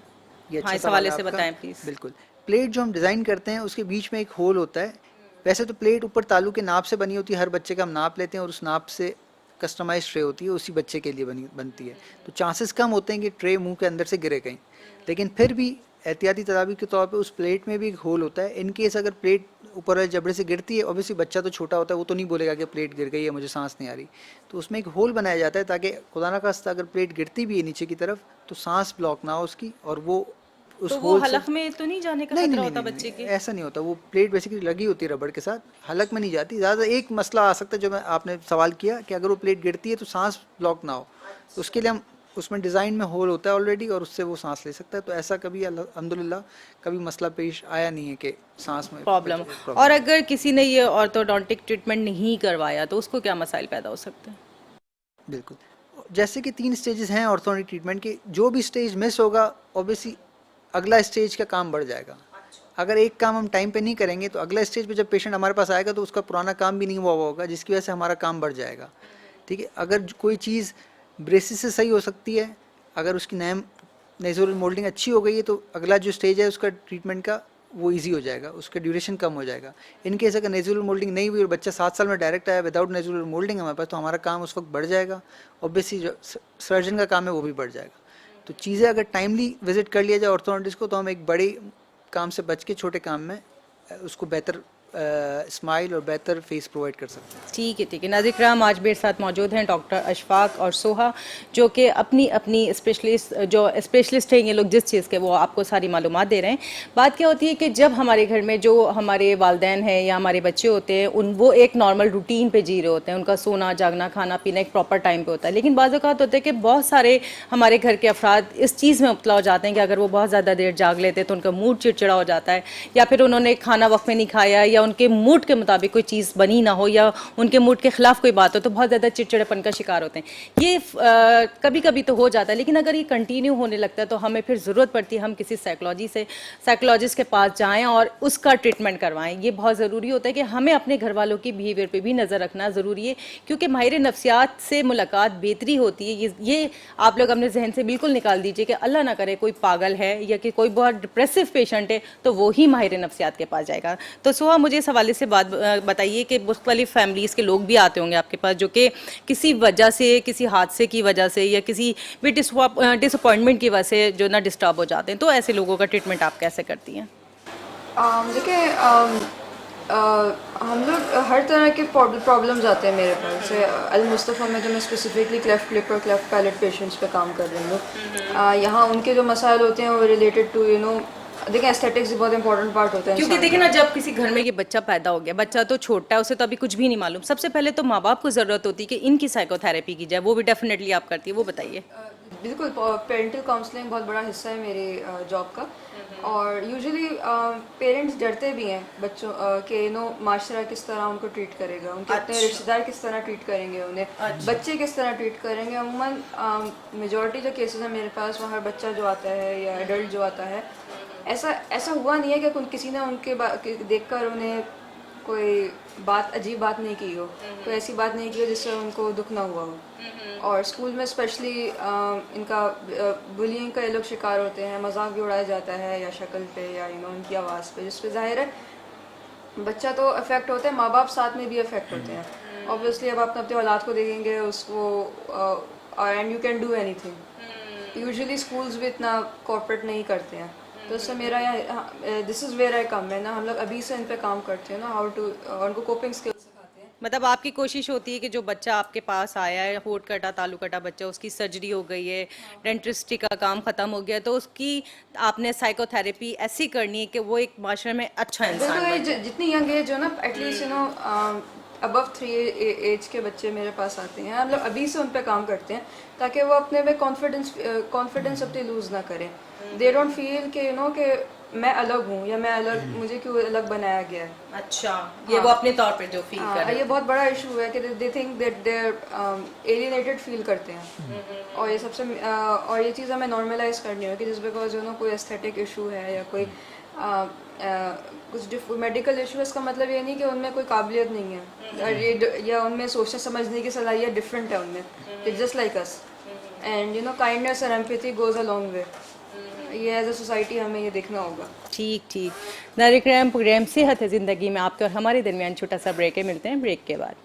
ये हाँ, अच्छा इस हवाले सवाल से है आपका। बताएं प्लीज़। बिल्कुल, प्लेट जो हम डिज़ाइन करते हैं उसके बीच में एक होल होता है। वैसे तो प्लेट ऊपर तालू के नाप से बनी होती है, हर बच्चे का हम नाप लेते हैं और उस नाप से कस्टमाइज ट्रे होती है, उसी बच्चे के लिए बनती है। तो चांसेस कम होते हैं कि ट्रे मुंह के अंदर से गिरे कहीं, लेकिन फिर भी एहतियाती तदाबीर के तौर पे उस प्लेट में भी एक होल होता है। इन केस अगर प्लेट ऊपर वाले जबड़े से गिरती है, ऑब्वियसली बच्चा तो छोटा होता है, वो तो नहीं बोलेगा कि प्लेट गिर गई है, मुझे सांस नहीं आ रही, तो उसमें एक होल बनाया जाता है ताकि खुदा ना खास्ता अगर प्लेट गिरती भी है नीचे की तरफ तो सांस ब्लॉक ना हो उसकी, और वो उस तो वो होल से हलक में तो नहीं जाने का नहीं खतरा नहीं होता नहीं, बच्चे के? ऐसा नहीं होता। वो प्लेट बेसिकली लगी होती है रबड़ के साथ, हलक में नहीं जाती। ज़्यादा एक मसला आ सकता है जो मैं आपने सवाल किया कि अगर वो प्लेट गिरती है तो सांस ब्लॉक ना हो, तो उसके लिए हम उसमें डिज़ाइन में होल होता है ऑलरेडी और उससे वो सांस ले सकता है। तो ऐसा कभी अल्हम्दुलिल्लाह कभी मसला पेश आया नहीं है कि सांस में प्रॉब्लम। और अगर किसी ने ये ऑर्थोडोंटिक ट्रीटमेंट नहीं करवाया तो उसको क्या मसाइल पैदा हो सकते हैं? बिल्कुल, जैसे कि 3 स्टेजेस हैं ऑर्थोडोंटिक ट्रीटमेंट के, जो भी स्टेज मिस होगा ऑब्वियसली अगला स्टेज का काम बढ़ जाएगा। अगर एक काम हम टाइम पे नहीं करेंगे तो अगला स्टेज पे जब पेशेंट हमारे पास आएगा तो उसका पुराना काम भी नहीं हुआ होगा, जिसकी वजह से हमारा काम बढ़ जाएगा। ठीक है, अगर कोई चीज़ ब्रेसिस से सही हो सकती है, अगर उसकी नेज़ोरल मोल्डिंग अच्छी हो गई है तो अगला जो स्टेज है उसका ट्रीटमेंट का वो इजी हो जाएगा, उसका ड्यूरेशन कम हो जाएगा। इन केस अगर नेज़ुरल मोल्डिंग नहीं हुई और बच्चा 7 साल में डायरेक्ट आया विदाउट नेज़ुरल मोल्डिंग हमारे पास, तो हमारा काम उस वक्त बढ़ जाएगा। ऑब्वियसली जो सर्जन का काम है वो भी बढ़ जाएगा। तो चीज़ें अगर टाइमली विजिट कर लिया जाए ऑर्थोडोंटिस्ट को तो हम एक बड़े काम से बच के छोटे काम में उसको बेहतर स्माइल और बेहतर फेस प्रोवाइड कर सकते हैं। ठीक है। नाज़रीन किराम, आज मेरे साथ मौजूद हैं डॉक्टर अशफाक और सोहा, जो कि अपनी अपनी स्पेशलिस्ट हैं ये लोग जिस चीज़ के, वो आपको सारी मालूमात दे रहे हैं। बात क्या होती है कि जब हमारे घर में जो हमारे वालिदैन हैं या हमारे बच्चे होते हैं वो एक नॉर्मल रूटीन पे जी रहे होते हैं, उनका सोना जागना खाना पीना एक प्रॉपर टाइम पे होता है। लेकिन बाज़ औक़ात होता है कि बहुत सारे हमारे घर के अफराद इस चीज़ में मुब्तला हो जाते हैं कि अगर वो बहुत ज़्यादा देर जाग लेते हैं तो उनका मूड चिड़चिड़ा हो जाता है, या फिर उन्होंने खाना वक्त में नहीं खाया या उनके मूड के मुताबिक कोई चीज़ बनी ना हो या उनके मूड के ख़िलाफ़ कोई बात हो तो बहुत ज़्यादा चिड़चिड़ेपन का शिकार होते हैं। ये कभी कभी तो हो जाता है, लेकिन अगर ये कंटिन्यू होने लगता है तो हमें फिर ज़रूरत पड़ती है हम किसी साइकोलॉजिस्ट के पास जाएं और उसका ट्रीटमेंट करवाएं। ये बहुत ज़रूरी होता है कि हमें अपने घर वालों की बिहेवियर पे भी नज़र रखना ज़रूरी है, क्योंकि माहिर नफ्सियात से मुलाकात बेहतरी होती है। ये आप लोग अपने जहन से बिल्कुल निकाल दीजिए कि अल्लाह ना करे कोई पागल है या कि कोई बहुत डिप्रेसिव पेशेंट है तो वो ही माहिर नफ्सियात के पास जाएगा। तो सोहा, मुझे इस हवाले से बात बताइए कि मुख्तलिफ फैमिलीज़ के लोग भी आते होंगे आपके पास जो कि किसी वजह से, किसी हादसे की वजह से या किसी भी डिसअपॉइंटमेंट की वजह से जो ना डिस्टर्ब हो जाते हैं, तो ऐसे लोगों का ट्रीटमेंट आप कैसे करती हैं? देखिए, हम लोग हर तरह के प्रॉब्लम्स आते हैं मेरे पास से। अल मुस्तफ़ा में जो मैं स्पेसिफिकली क्लेफ्ट लिप और क्लेफ्ट पैलेट पेशेंट्स पे काम कर रही हूँ, यहाँ उनके जो मसाइल होते हैं वो रिलेटेड टू देखिए एस्थेटिक्स भी बहुत इंपॉर्टेंट पार्ट होता है। क्योंकि देखिए ना, जब किसी घर में ये बच्चा पैदा हो गया, बच्चा तो छोटा है, उसे तो अभी कुछ भी नहीं मालूम, सबसे पहले तो माँ बाप को ज़रूरत होती है कि इनकी साइकोथेरेपी की जाए। वो भी डेफिनेटली आप करती है, वो बताइए। बिल्कुल, पेरेंटल काउंसलिंग बहुत बड़ा हिस्सा है मेरी जॉब का। और यूजुअली पेरेंट्स डरते भी हैं बच्चों के माशरा किस तरह उनको ट्रीट करेगा, उनके अपने रिश्तेदार किस तरह ट्रीट करेंगे उन्हें, बच्चे किस तरह ट्रीट करेंगे। अमूमन मेजॉरिटी जो केसेस हैं मेरे पास, वहाँ हर बच्चा जो आता है या एडल्ट जो आता है, ऐसा हुआ नहीं है कि किसी ने उनके देखकर उन्हें कोई अजीब बात नहीं की हो, कोई ऐसी बात नहीं की हो जिससे उनको दुख ना हुआ हो। और स्कूल में स्पेशली इनका बुलिंग का ये लोग शिकार होते हैं, मजाक भी उड़ाया जाता है या शक्ल पे या उनकी आवाज़ पे, जिस पे ज़ाहिर है बच्चा तो अफेक्ट होता है, माँ बाप साथ में भी अफेक्ट होते हैं। ऑब्वियसली अब आप अपने औलाद को देखेंगे उसको, and you can do anything. Usually schools भी इतना कॉर्पोरेट नहीं करते हैं, तो उससे मेरा यहाँ दिस इज़ वेयर आई कम है ना, हम लोग अभी से इन पे काम करते हैं ना, हाउ टू उनको कोपिंग स्किल्स सिखाते हैं। मतलब आपकी कोशिश होती है कि जो बच्चा आपके पास आया है, होठ कटा तालू कटा बच्चा, उसकी सर्जरी हो गई है, डेंटिस्ट्री का काम ख़त्म हो गया, तो उसकी आपने साइकोथेरेपी ऐसी करनी है कि वो एक माशरे में अच्छा इंसान बने। जितनी यंग एज हो ना, एटलीस्ट अबव 3 एज के बच्चे मेरे पास आते हैं, हम लोग अभी से उन पे काम करते हैं ताकि वो अपने में कॉन्फिडेंस अपनी लूज़ ना करें। दे डोंट फील कि कि मैं अलग हूँ या मैं अलग, मुझे क्यों अलग बनाया गया है। अच्छा, ये वो अपने तौर पे जो फील कर रहे हैं। ये बहुत बड़ा इशू है कि they think that they alienated feel करते हैं। और ये चीज़ हमें नॉर्मलाइज करनी है कि जिस बिकॉज कोई एस्थेटिक इशू है या कोई कुछ मेडिकल इशू है, इसका मतलब ये नहीं कि उनमें कोई काबिलियत नहीं है या उनमें सोचने समझने की सलाहियत डिफरेंट है उनमें, it's just like us. And kindness और empathy goes a long way. ये एज अ सोसाइटी हमें ये देखना होगा। ठीक। नाज़रीन, प्रोग्राम सेहत है ज़िंदगी में आपके और हमारे दरमियान छोटा सा ब्रेक है, मिलते हैं ब्रेक के बाद।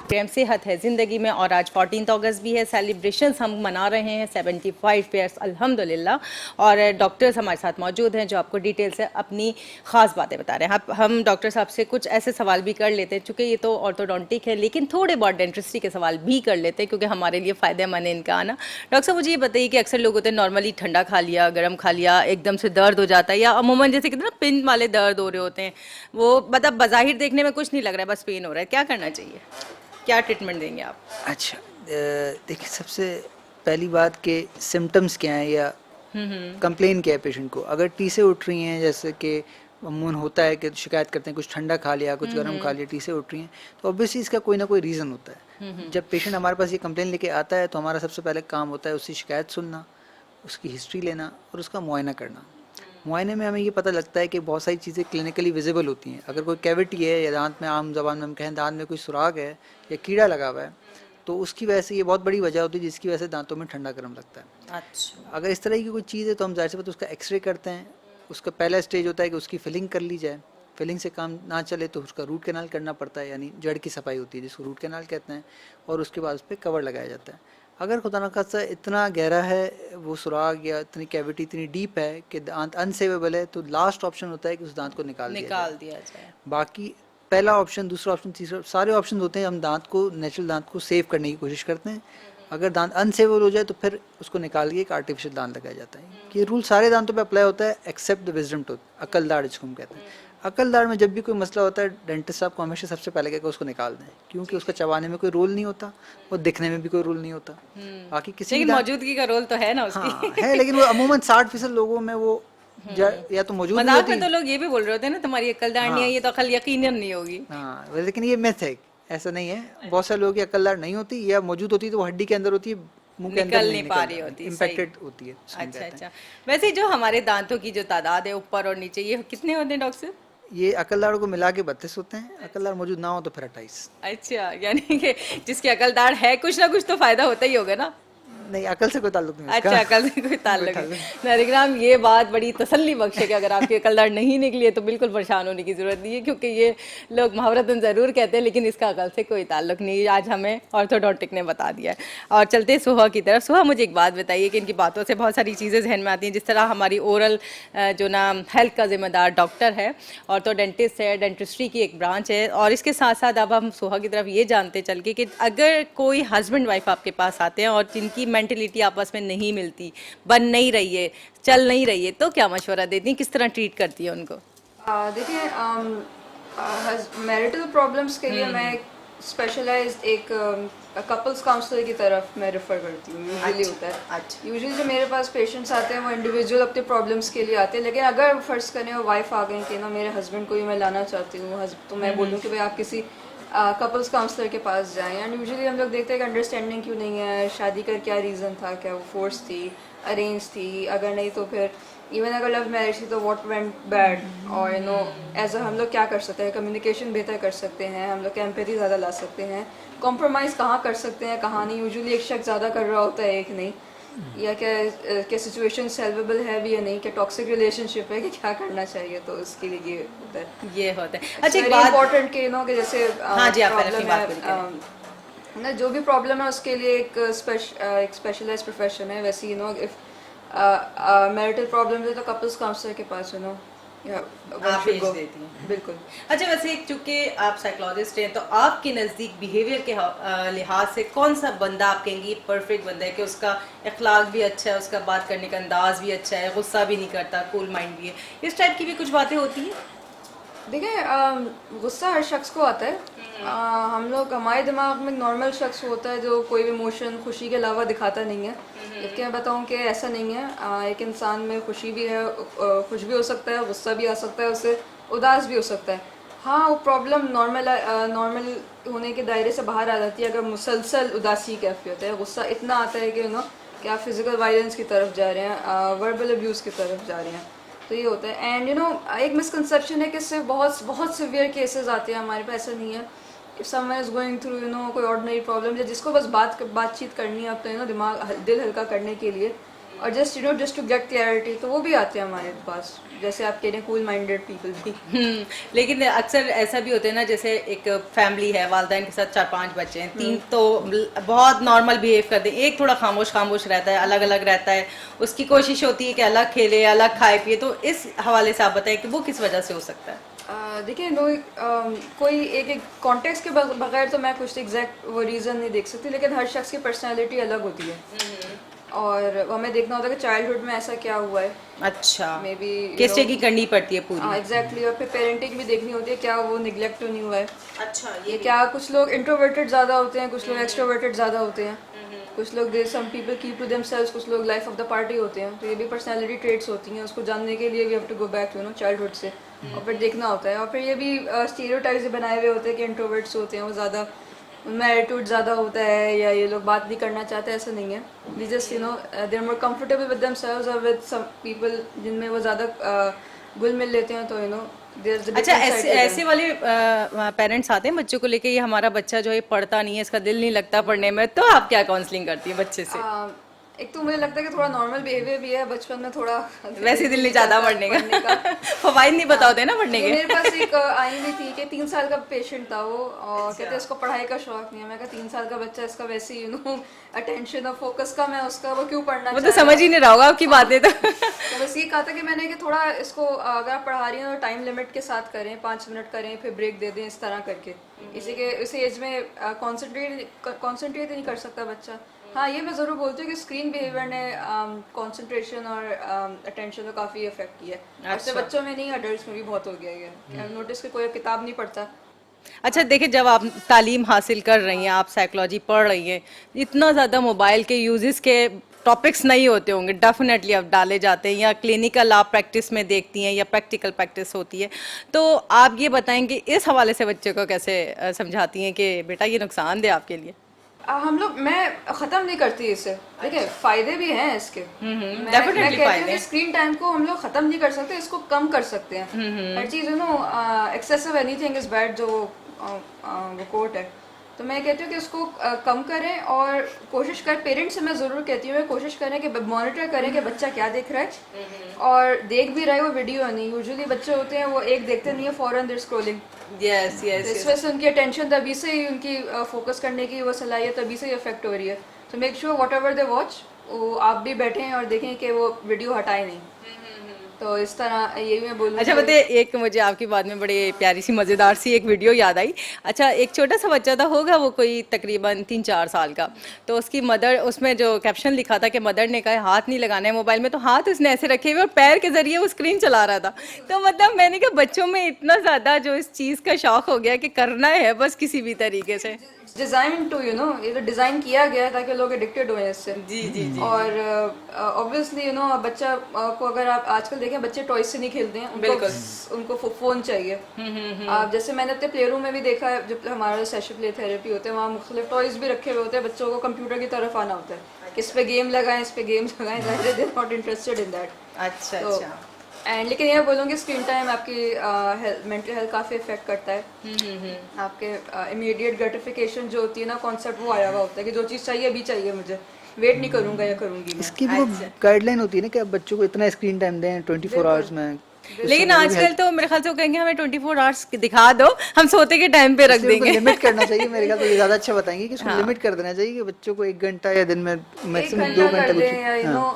प्रोग्राम सेहत है ज़िंदगी में और आज 14 अगस्त भी है, सेलिब्रेशंस हम मना रहे हैं 75 ईयर्स अल्हम्दुलिल्लाह। और डॉक्टर्स हमारे साथ मौजूद हैं जो आपको डिटेल से अपनी ख़ास बातें बता रहे हैं। हम डॉक्टर साहब से कुछ ऐसे सवाल भी कर लेते हैं, चूँकि ये तो ऑर्थोडोंटिक है, लेकिन थोड़े बहुत डेंटिस्ट्री के सवाल भी कर लेते हैं क्योंकि हमारे लिए फ़ायदेमंद है इनका आना। डॉक्टर साहब, मुझे ये बताइए कि अक्सर लोग होते हैं नॉर्मली ठंडा खा लिया, गर्म खा लिया, एकदम से दर्द हो जाता है, या अमूमन जैसे कितना पिन वाले दर्द हो रहे होते हैं, वो मतलब बज़ाहिर देखने में कुछ नहीं लग रहा है, बस पेन हो रहा है, क्या करना चाहिए, क्या ट्रीटमेंट देंगे आप? अच्छा, देखिए सबसे पहली बात कि सिम्टम्स क्या हैं या कंप्लेन क्या है पेशेंट को। अगर टीसें उठ रही हैं, जैसे कि अमूमन होता है कि शिकायत करते हैं कुछ ठंडा खा लिया, कुछ गर्म खा लिया, टीसें उठ रही हैं, तो ऑब्वियसली इसका कोई ना कोई रीज़न होता है। जब पेशेंट हमारे पास ये कंप्लेन लेके आता है तो हमारा सबसे पहले काम होता है उसकी शिकायत सुनना, उसकी हिस्ट्री लेना और उसका मुआयना करना। मुआयने में हमें ये पता लगता है कि बहुत सारी चीज़ें क्लिनिकली विजिबल होती हैं। अगर कोई कैविटी है या दांत में, आम जबान में हम कहें दांत में कोई सुराग है या कीड़ा लगा हुआ है, तो उसकी वजह से ये बहुत बड़ी वजह होती है जिसकी वजह से दांतों में ठंडा गर्म लगता है। अच्छा। अगर इस तरह की कोई चीज़ है तो हम जाहिर सी बात उसका एक्सरे करते हैं। उसका पहला स्टेज होता है कि उसकी फिलिंग कर ली जाए। फिलिंग से काम ना चले तो उसका रूट कैनाल करना पड़ता है, यानी जड़ की सफाई होती है जिसको रूट कैनाल कहते हैं, और उसके बाद उस पर कवर लगाया जाता है। अगर खुदा न खास्ता इतना गहरा है वो सुराग या इतनी कैविटी इतनी डीप है कि दांत अनसेवेबल है, तो लास्ट ऑप्शन होता है कि उस दांत को निकाल दिया जाए। बाकी पहला ऑप्शन, दूसरा ऑप्शन, तीसरा, सारे ऑप्शन होते हैं। हम दांत को, नेचुरल दांत को सेव करने की कोशिश करते हैं। अगर दांत अनसेवेबल हो जाए तो फिर उसको निकाल के एक आर्टिफिशियल दांत लगाया जाता है। ये रूल सारे दांतों पे अप्लाई होता है एक्सेप्ट द विजडम टूथ, अक्लदाढ़ जिसको हम कहते हैं। अक्लदाढ़ में जब भी कोई मसला होता है डेंटिस्ट साहब को हमेशा सबसे पहले कहकर उसको निकाल दें, क्योंकि उसका चबाने में कोई रोल नहीं होता और दिखने में भी कोई रोल नहीं होता। बाकी किसी लेकिन मौजूदगी का रोल तो है ना उसकी। हाँ है, लेकिन वो अमूमन 60% लोगों में वो या तो मौजूद नहीं मजाक होती। में तो लोग ये भी बोल रहे होते हैं ना, तुम्हारी अक्लदाढ़ नहीं है, ये तो अकल यकीनन नहीं होगी। हाँ, लेकिन ये मिथ है, ऐसा नहीं है। बहुत सारे लोगों की अक्लदाढ़ नहीं होती, या मौजूद होती तो वो हड्डी के अंदर होती है, मुंह के अंदर निकल नहीं पा रही होती, इम्पैक्टेड होती है। अच्छा अच्छा। वैसे जो हमारे दांतों की जो तादाद है ऊपर और नीचे, ये कितने होते हैं डॉक्टर साहब? ये अकलदाढ़ को मिला के 32 होते हैं। अकलदाढ़ मौजूद ना हो तो फिर 28। अच्छा, यानी कि जिसकी अकलदाढ़ है कुछ ना कुछ तो फायदा होता ही होगा ना। नहीं, अकल से कोई ताल्लुक नहीं अच्छा, अकल से कोई ताल्लुक नहीं। नारिग्राम, ये बात बड़ी तसल्ली बख्श है कि अगर आपकी अकलदाढ़ नहीं निकली है तो बिल्कुल परेशान होने की ज़रूरत नहीं है, क्योंकि ये लोग मुहावरतन ज़रूर कहते हैं लेकिन इसका अकल से कोई ताल्लुक नहीं है। आज हमें ऑर्थोडोंटिक ने बता दिया है। और चलते हैं सुहा की तरफ। सुहा, मुझे एक बात बताइए कि इनकी बातों से बहुत सारी चीज़ें जहन में आती हैं। जिस तरह हमारी ओरल जो ना हेल्थ का जिम्मेदार डॉक्टर है, ऑर्थोडेंटिस्ट है, डेंटिस्ट्री की एक ब्रांच है, और इसके साथ साथ अब हम सुहा की तरफ ये जानते चल के कि अगर कोई हस्बैंड वाइफ आपके पास आते हैं और जिनकी मेंटलिटी आपस में नहीं मिलती, बन नहीं रही है, चल नहीं रही है, तो क्या मशवरा देती हैं, किस तरह ट्रीट करती है उनको? देखिए, मैरिटल प्रॉब्लम्स के लिए मैं स्पेशलाइज्ड एक कपल्स काउंसलर की तरफ मैं रेफ़र करती हूँ। यूजुअली होता है, अच्छा। यूजुअली जो मेरे पास पेशेंट्स आते हैं वो इंडिविजुअल अपने प्रॉब्लम्स के लिए आते हैं। लेकिन अगर फ़र्ज़ करें वो वाइफ आ गई कि ना मेरे हस्बैंड को ही मैं लाना चाहती हूँ, तो मैं बोलूँ कि भाई आप किसी कपल्स काउंसलर के पास जाएं। एंड यूजुअली हम लोग देखते हैं कि अंडरस्टैंडिंग क्यों नहीं है, शादी का क्या रीज़न था, क्या वो फोर्स थी, अरेंज थी, अगर नहीं तो फिर इवन अगर लव मैरिज थी तो व्हाट वेंट बैड, और यू नो एज हम लोग क्या कर सकते हैं, कम्युनिकेशन बेहतर कर सकते हैं, हम लोग एम्पैथी ज़्यादा ला सकते हैं, कॉम्प्रोमाइज़ कहाँ कर सकते हैं, कहाँ नहीं। यूजुअली एक शख्स ज़्यादा कर रहा होता है, एक नहीं, या क्या सिचुएशन सॉल्वेबल है भी या नहीं, क्या टॉक्सिक रिलेशनशिप है, कि क्या करना चाहिए, तो उसके लिए ये होता है, ये होता है। अच्छा, एक इम्पोर्टेंट कि कि जैसे हाँ जी, आप पहले अपनी बात प्रॉब्लम है ना, जो भी प्रॉब्लम है उसके लिए एक स्पेशलाइज्ड प्रोफेशन है। वैसे इफ मैरिटल प्रॉब्लम है तो कपल्स काउंसलर के पास आप भेज देती हैं। बिल्कुल। अच्छा, वैसे चूंकि आप साइकोलॉजिस्ट हैं तो आपके नज़दीक बिहेवियर के लिहाज से कौन सा बंदा आप कहेंगी परफेक्ट बंदा है, कि उसका अखलाक भी अच्छा है, उसका बात करने का अंदाज भी अच्छा है, गुस्सा भी नहीं करता, कूल माइंड भी है, इस टाइप की भी कुछ बातें होती हैं? देखिए, गुस्सा हर शख्स को आता है। हम लोग, हमारे दिमाग में नॉर्मल शख्स होता है जो कोई भी इमोशन खुशी के अलावा दिखाता नहीं है। जबकि मैं बताऊं कि ऐसा नहीं है। एक इंसान में खुशी भी है, खुश भी हो सकता है, गुस्सा भी आ सकता है, उससे उदास भी हो सकता है। हाँ, वो प्रॉब्लम नॉर्मल होने के दायरे से बाहर आ जाती है अगर मुसलसल उदासी कैफियत है, गुस्सा इतना आता है कि कि आप फिजिकल वायलेंस की तरफ जा रहे हैं, वर्बल अब्यूज़ की तरफ जा रहे हैं, तो ये होता है। एंड एक मिसकंसेप्शन है कि इससे बहुत सिवियर केसेस आते हैं हमारे पास। ऐसा नहीं है। If someone is going through कोई ऑर्डिनरी प्रॉब्लम, या जिसको बस बातचीत करनी है आपका दिमाग दिल हल्का करने के लिए, और जस्ट टू गेट क्लैरिटी, तो वो भी आते हैं हमारे पास, जैसे आप कह रहे हैं कूल माइंडेड पीपल भी। लेकिन अक्सर ऐसा भी होता है ना, जैसे एक फैमिली है, वालिदैन के साथ 4-5 बच्चे हैं, 3 तो बहुत नॉर्मल बिहेव करते हैं, एक थोड़ा खामोश रहता है, अलग अलग रहता है, उसकी कोशिश होती है कि अलग खेले, अलग खाए पिए, तो इस हवाले से आप बताएं कि वो किस वजह से हो सकता है? देखिए, कोई एक कॉन्टेक्स्ट के बगैर तो मैं कुछ एग्जैक्ट वो रीज़न नहीं देख सकती, लेकिन हर शख्स की पर्सनैलिटी अलग होती है। और हमें देखना होता है कि चाइल्डहुड में ऐसा क्या हुआ है, अच्छा, मे बी किस की करनी पड़ती है पूरी। एग्जैक्टली। और फिर पेरेंटिंग भी देखनी होती है, क्या वो निगलेक्ट तो नहीं हुआ है। अच्छा, ये क्या, कुछ लोग इंट्रोवर्टेड ज़्यादा होते हैं, कुछ लोग एक्सट्रोवर्टेड ज़्यादा होते हैं, कुछ लोग some people keep to themselves, कुछ लोग लाइफ ऑफ द पार्टी होते हैं। तो ये भी पर्सनालिटी ट्रेट्स होती हैं, उसको जानने के लिए we have to go back you know childhood से, और फिर देखना होता है। और फिर ये भी स्टीरियोटाइप्स बनाए हुए होते हैं कि इंट्रोवर्ट्स होते हैं वो ज़्यादा, उनमें एटीट्यूड ज़्यादा होता है, या ये लोग बात नहीं करना चाहते, ऐसा नहीं है। We just you know they are more comfortable with themselves और विद सम पीपल जिनमें वो ज़्यादा घुल मिल लेते हैं, तो यू नो। अच्छा, ऐसे वाले पेरेंट्स आते हैं बच्चों को लेके, ये हमारा बच्चा जो है पढ़ता नहीं है, इसका दिल नहीं लगता पढ़ने में, तो आप क्या काउंसलिंग करती है बच्चे से? एक तो मुझे लगता है कि थोड़ा नॉर्मल बिहेवियर भी है, बचपन में थोड़ा वैसे दिल नहीं चाहता पढ़ने का फवाइद नहीं पता होते ना पढ़ने के। मेरे पास एक आई हुई थी कि 3 साल का पेशेंट था वो, और कहते इसको पढ़ाई का शौक नहीं है। मैं कहा 3 साल का बच्चा, इसका वैसे यू नो अटेंशन और फोकस कम है उसका, वो क्यों पढ़ना वो तो समझ ही नहीं रहा होगा आपकी बातें तो बस ये कहा था कि मैंने कि थोड़ा इसको अगर आप पढ़ा रही हैं तो टाइम लिमिट के साथ करें, 5 मिनट करें फिर ब्रेक दे दें, इस तरह करके। इस एज में कॉन्सेंट्रेट नहीं कर सकता बच्चा। हाँ, ये मैं ज़रूर बोलती हूँ कि स्क्रीन बिहेवियर ने कंसंट्रेशन और अटेंशन को काफ़ी इफेक्ट किया है। और सिर्फ बच्चों में नहीं, अडल्ट्स में भी बहुत हो गया है। नोटिस कि कोई किताब नहीं पढ़ता। अच्छा देखिए, जब आप तालीम हासिल कर रही हैं, आप साइकोलॉजी पढ़ रही हैं, इतना ज़्यादा मोबाइल के यूजेस के टॉपिक्स नहीं होते होंगे, डेफिनेटली अब डाले जाते हैं, या क्लिनिकल आप प्रैक्टिस में देखती हैं या प्रैक्टिकल प्रैक्टिस होती है, तो आप ये बताएंगे इस हवाले से बच्चे को कैसे समझाती हैं कि बेटा ये नुकसान दे आपके लिए? हम लोग, मैं ख़त्म नहीं करती इसे, देखिए फ़ायदे भी हैं इसके। मैं कहती हूँ कि स्क्रीन टाइम को हम लोग ख़त्म नहीं कर सकते, इसको कम कर सकते हैं। हर चीज़ you know excessive anything is bad, जो वो कोट है। तो मैं कहती हूँ कि उसको कम करें, और कोशिश कर, पेरेंट्स से मैं ज़रूर कहती हूँ कोशिश करें कि मॉनिटर करें कि बच्चा क्या देख रहा है, और देख भी रहा है वो वीडियो नहीं। यूजुअली बच्चे होते हैं वो एक देखते नहीं है, फॉरन देयर स्क्रॉलिंग। यस यस, इस वजह से उनकी अटेंशन तभी से ही, उनकी फोकस करने की वो सलाहियत तभी से ही अफेक्ट हो रही है। तो make sure what ever they watch, वो आप भी बैठे हैं और देखें कि वो वीडियो हटाए नहीं। तो इस तरह यही मैं बोलूँ। अच्छा बताइए, एक मुझे आपकी बात में बड़ी प्यारी सी मज़ेदार सी एक वीडियो याद आई। अच्छा, एक छोटा सा बच्चा था, होगा वो कोई तकरीबन 3-4 साल का, तो उसकी मदर, उसमें जो कैप्शन लिखा था कि मदर ने कहा हाथ नहीं लगाना है मोबाइल में, तो हाथ उसने ऐसे रखे हुए और पैर के जरिए वो स्क्रीन चला रहा था। तो मतलब मैंने कहा बच्चों में इतना ज़्यादा जो इस चीज़ का शौक हो गया कि करना है बस किसी भी तरीके से। डिज़ाइन टू यू नो, ये तो डिज़ाइन किया गया है ताकि लोग एडिक्टेड हुए इससे। जी जी जी। और ऑब्वियसली यू नो बच्चा को, अगर आप आजकल देखें बच्चे टॉयज से नहीं खेलते हैं, उनको फ़ोन चाहिए। आप जैसे मैंने अपने प्ले रूम में भी देखा है, जब हमारा सेशन प्ले थेरेपी होते हैं, वहाँ मुख्तलिफ टॉयज भी रखे हुए होते हैं, बच्चों को कंप्यूटर की तरफ आना होता है कि इस पे गेम लगाएं, इस पे गेम लगाएं, they are not interested in that. अच्छा अच्छा। एंड लेकिन ये बोलूँगी स्क्रीन टाइम आपकी मेंटल हेल्थ काफ़ी इफेक्ट करता है। आपके इमीडिएट ग्रेटिफिकेशन जो होती है ना, कॉन्सेप्ट वो आया हुआ होता है कि जो चीज़ चाहिए अभी चाहिए, मुझे वेट नहीं करूँगा या करूँगी मैं। इसकी भी गाइडलाइन होती है ना कि आप बच्चों को इतना स्क्रीन टाइम दें 24 आवर्स में। लेकिन आजकल तो मेरे ख्याल से वो कहेंगे हमें 24 आवर्स दिखा दो, हम सोते के टाइम पे रख देंगे। लिमिट करना चाहिए मेरे ख्याल, तो ये ज़्यादा अच्छा बताएंगे कि इसको लिमिट कर देना चाहिए कि बच्चों को 1 घंटा या दिन में मैक्सिमम 2 घंटे दें, या यू नो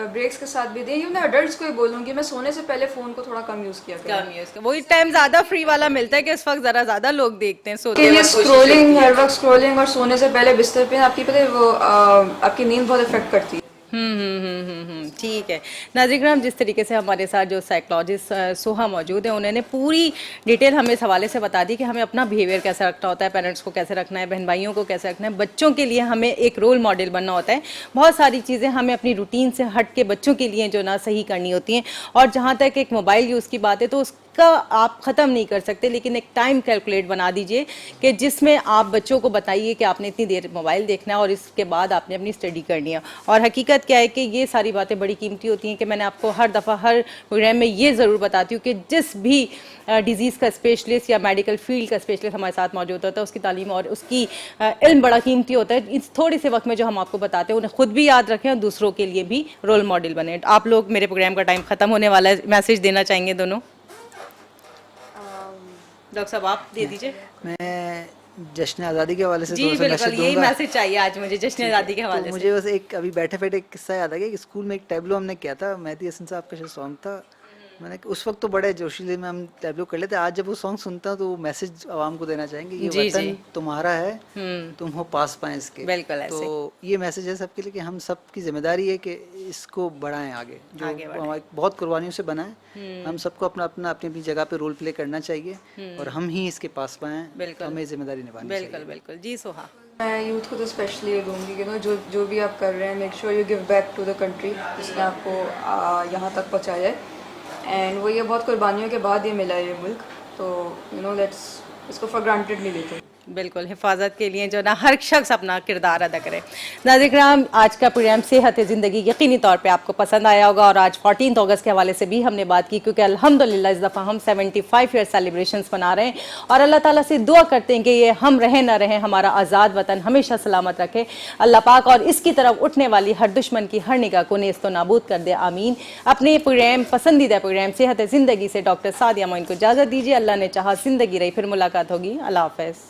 ब्रेक्स के साथ भी दें। मैं अडल्ट्स को ही बोलूँगी, मैं सोने से पहले फ़ोन को थोड़ा कम यूज़ किया करें। कम यूज, वही टाइम ज्यादा फ्री वाला मिलता है कि इस वक्त जरा ज्यादा लोग देखते हैं सोते वक्त। स्क्रोलिंग, हर वक्त स्क्रोलिंग, और सोने से पहले बिस्तर पे आपकी पता है वो आपकी नींद बहुत इफेक्ट करती है। ठीक है नाज़रीन किराम, जिस तरीके से हमारे साथ जो साइकोलॉजिस्ट सोहा मौजूद है, उन्होंने पूरी डिटेल हमें इस हवाले से बता दी कि हमें अपना बिहेवियर कैसा रखना होता है, पेरेंट्स को कैसे रखना है, बहन भाइयों को कैसे रखना है, बच्चों के लिए हमें एक रोल मॉडल बनना होता है। बहुत सारी चीज़ें हमें अपनी रूटीन से हट के बच्चों के लिए जो ना सही करनी होती हैं। और जहाँ तक एक मोबाइल यूज़ की बात है, तो का आप ख़त्म नहीं कर सकते, लेकिन एक टाइम कैलकुलेट बना दीजिए कि जिसमें आप बच्चों को बताइए कि आपने इतनी देर मोबाइल देखना है और इसके बाद आपने अपनी स्टडी करनी है। और हकीकत क्या है कि ये सारी बातें बड़ी कीमती होती हैं कि मैंने आपको हर दफ़ा हर प्रोग्राम में ये ज़रूर बताती हूँ कि जिस भी डिज़ीज़ का स्पेशलिस्ट या मेडिकल फील्ड का स्पेशलिस्ट हमारे साथ मौजूद होता है, उसकी तालीम और उसकी इल्म बड़ा कीमती होता है। इस थोड़े से वक्त में जो हम आपको बताते हैं उन्हें खुद भी याद रखें और दूसरों के लिए भी रोल मॉडल बने। आप लोग, मेरे प्रोग्राम का टाइम ख़त्म होने वाला है, मैसेज देना चाहेंगे दोनों? डॉक्टर साहब आप दे दीजिए। मैं जश्न आज़ादी के हवाले से जी बिल्कुल, यही मैसेज चाहिए आज मुझे जश्न आज़ादी के हवाले से। मुझे बस एक अभी बैठे बैठे एक किस्सा याद आ गया कि स्कूल में एक टैबलो हमने किया था, मेहदी हसन साहब का सॉन्ग था, मैंने उस वक्त तो बड़े जोशीले में हम टैब्लो कर लेते, आज जब वो सॉन्ग सुनता हूँ तो वो मैसेज आवाम को देना चाहेंगे, ये जी, वतन जी। तुम्हारा है, तुम हो पास पाएं इसके। बिल्कुल ऐसे। तो ये मैसेज है सबके लिए कि हम सबकी जिम्मेदारी है कि इसको बढ़ाएं आगे, जो हमारी बहुत कुर्बानियों से बना है। हम सबको अपना अपना अपनी अपनी जगह पे रोल प्ले करना चाहिए और हम ही इसके पास पाएं, बिल्कुल। हमें जिम्मेदारी निभानी चाहिए। बिल्कुल बिल्कुल जी सोहा। मैं यूथ को तो स्पेशली ये कहूँगी कि जो भी आप कर रहे हैं, make sure you give back to the country जिसने आपको यहाँ तक पहुँचाया है। एंड वो ये बहुत कुर्बानियों के बाद ये मिला है ये मुल्क, तो लेट्स इसको फॉर ग्रांटेड नहीं लेते। बिल्कुल, हिफाजत के लिए जो ना हर शख्स अपना किरदार अदा करे। नाज़रीन, आज का प्रोग्राम सेहत ज़िंदगी यकीनी तौर पे आपको पसंद आया होगा और आज 14 अगस्त के हवाले से भी हमने बात की, क्योंकि अल्हम्दुलिल्लाह इस दफ़ा हम 75 ईयर सेलिब्रेशंस मना रहे हैं और अल्लाह ताला से दुआ करते हैं कि ये हम रहें ना रहें, हमारा आज़ाद वतन हमेशा सलामत रखे अल्लाह पाक, और इसकी तरफ उठने वाली हर दुश्मन की हर निगाह को नेस्त नाबूद कर दे, आमीन। अपने प्रोग्राम पसंदीदा प्रोग्राम सेहत ज़िंदगी से डॉक्टर सादिया मोइन को इजाज़त दीजिए। अल्लाह ने चाहा ज़िंदगी रही, फिर मुलाकात होगी। अल्लाह हाफ़िज़।